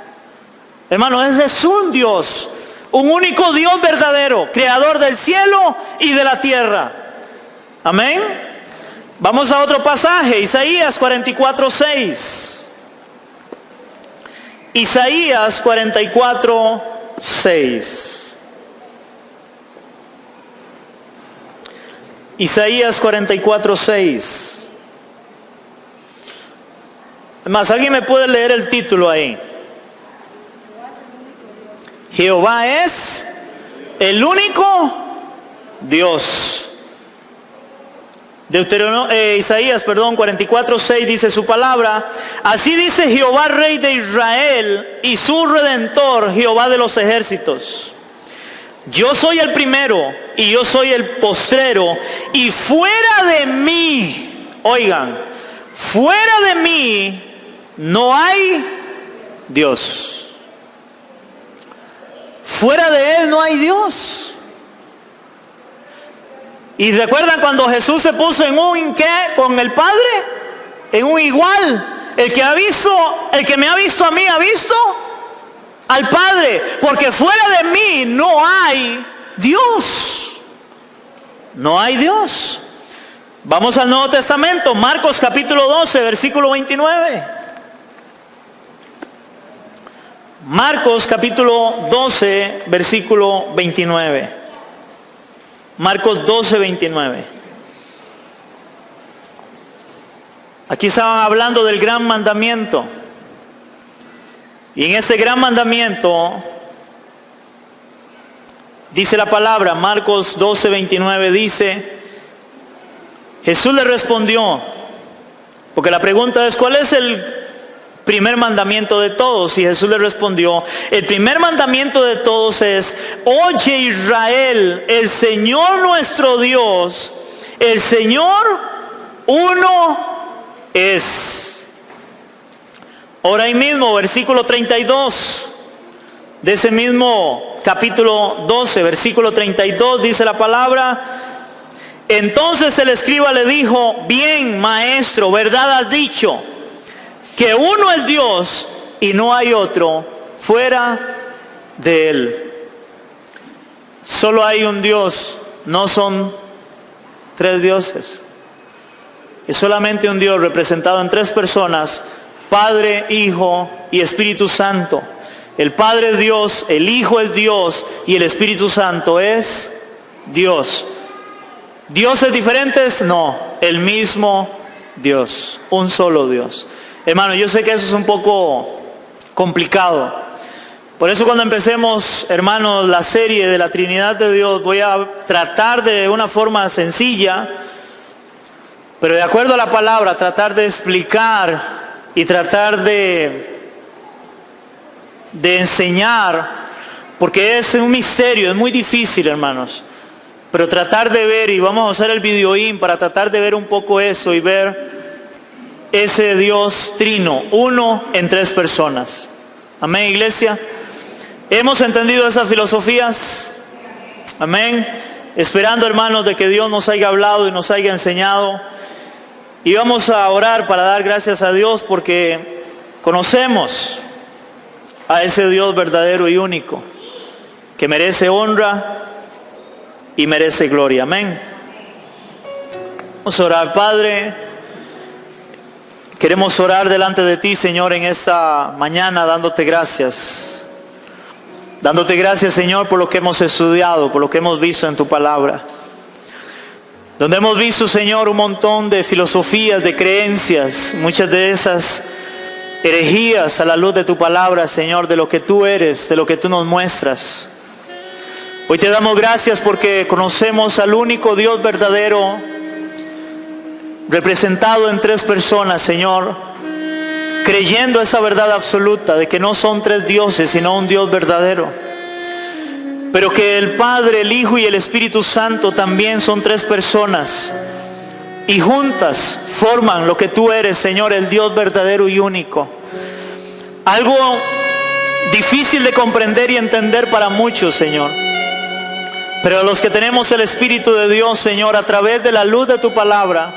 Hermano, ese es un Dios, un único Dios verdadero, creador del cielo y de la tierra. Amén. Vamos a otro pasaje, Isaías 44:6. Isaías 44:6. Isaías 44:6. Además, ¿alguien me puede leer el título ahí? Jehová es el único Dios. Isaías 44:6 dice su palabra: así dice Jehová, Rey de Israel, y su Redentor, Jehová de los ejércitos. Yo soy el primero y yo soy el postrero, y fuera de mí, oigan, fuera de mí no hay Dios. Fuera de Él no hay Dios. ¿Y recuerdan cuando Jesús se puso en un ¿qué? Con el Padre? En un igual. El que me ha visto a mí, ha visto al Padre. Porque fuera de mí no hay Dios. No hay Dios. Vamos al Nuevo Testamento, Marcos capítulo 12, versículo 29. Marcos capítulo 12, versículo 29. Marcos 12, 29. Aquí estaban hablando del gran mandamiento. Y en ese gran mandamiento dice la palabra, Marcos 12, 29 dice: Jesús le respondió, porque la pregunta es, ¿cuál es el primer mandamiento de todos? Y Jesús le respondió: el primer mandamiento de todos es: oye Israel, el Señor nuestro Dios, el Señor uno es. Ahora ahí mismo, versículo 32 de ese mismo capítulo 12, versículo 32, dice la palabra: entonces el escriba le dijo: bien, maestro, verdad has dicho, que uno es Dios y no hay otro fuera de Él. Solo hay un Dios, no son 3 dioses. Es solamente un Dios representado en 3 personas: Padre, Hijo y Espíritu Santo. El Padre es Dios, el Hijo es Dios y el Espíritu Santo es Dios. ¿Dioses diferentes? No, el mismo Dios, un solo Dios. Hermano, yo sé que eso es un poco complicado. Por eso cuando empecemos, hermanos, la serie de la Trinidad de Dios, voy a tratar de una forma sencilla, pero de acuerdo a la palabra, tratar de explicar y tratar de enseñar, porque es un misterio, es muy difícil, hermanos. Pero tratar de ver, y vamos a usar el videoín para tratar de ver un poco eso y ver ese Dios trino, uno en tres personas. Amén, iglesia. ¿Hemos entendido esas filosofías? Amén. Esperando, hermanos, de que Dios nos haya hablado y nos haya enseñado. Y vamos a orar para dar gracias a Dios porque conocemos a ese Dios verdadero y único, que merece honra y merece gloria. Amén. Vamos a orar. Padre, queremos orar delante de ti, Señor, en esta mañana, dándote gracias. Dándote gracias, Señor, por lo que hemos estudiado, por lo que hemos visto en tu palabra. Donde hemos visto, Señor, un montón de filosofías, de creencias, muchas de esas herejías a la luz de tu palabra, Señor, de lo que tú eres, de lo que tú nos muestras. Hoy te damos gracias porque conocemos al único Dios verdadero, representado en tres personas, Señor, creyendo esa verdad absoluta de que no son tres dioses, sino un Dios verdadero. Pero que el Padre, el Hijo y el Espíritu Santo también son tres personas. Y juntas forman lo que tú eres, Señor, el Dios verdadero y único. Algo difícil de comprender y entender para muchos, Señor. Pero a los que tenemos el Espíritu de Dios, Señor, a través de la luz de tu palabra,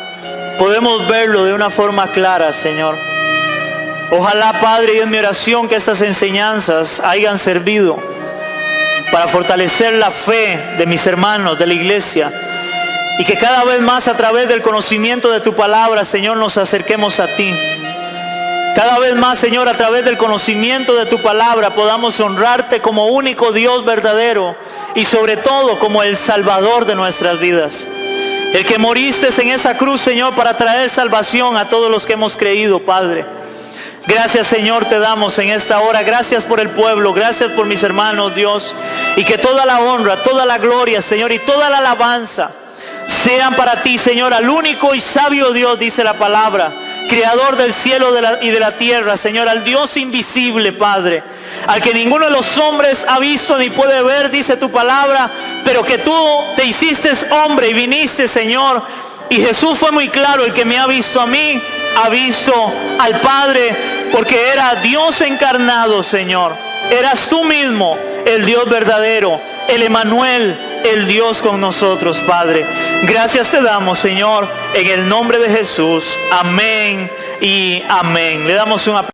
podemos verlo de una forma clara, Señor. Ojalá, Padre, y en mi oración que estas enseñanzas hayan servido para fortalecer la fe de mis hermanos de la iglesia y que cada vez más a través del conocimiento de tu palabra, Señor, nos acerquemos a ti. Cada vez más, Señor, a través del conocimiento de tu palabra podamos honrarte como único Dios verdadero y sobre todo como el Salvador de nuestras vidas. El que moriste en esa cruz, Señor, para traer salvación a todos los que hemos creído, Padre. Gracias, Señor, te damos en esta hora. Gracias por el pueblo, gracias por mis hermanos, Dios. Y que toda la honra, toda la gloria, Señor, y toda la alabanza sean para ti, Señor, al único y sabio Dios, dice la palabra, creador del cielo y de la tierra, Señor, al Dios invisible, Padre, al que ninguno de los hombres ha visto ni puede ver, dice tu palabra, pero que tú te hiciste hombre y viniste, Señor. Y Jesús fue muy claro: el que me ha visto a mí, ha visto al Padre, porque era Dios encarnado, Señor. Eras tú mismo, el Dios verdadero, el Emmanuel, el Dios con nosotros, Padre. Gracias te damos, Señor, en el nombre de Jesús. Amén y amén. Le damos un aplauso.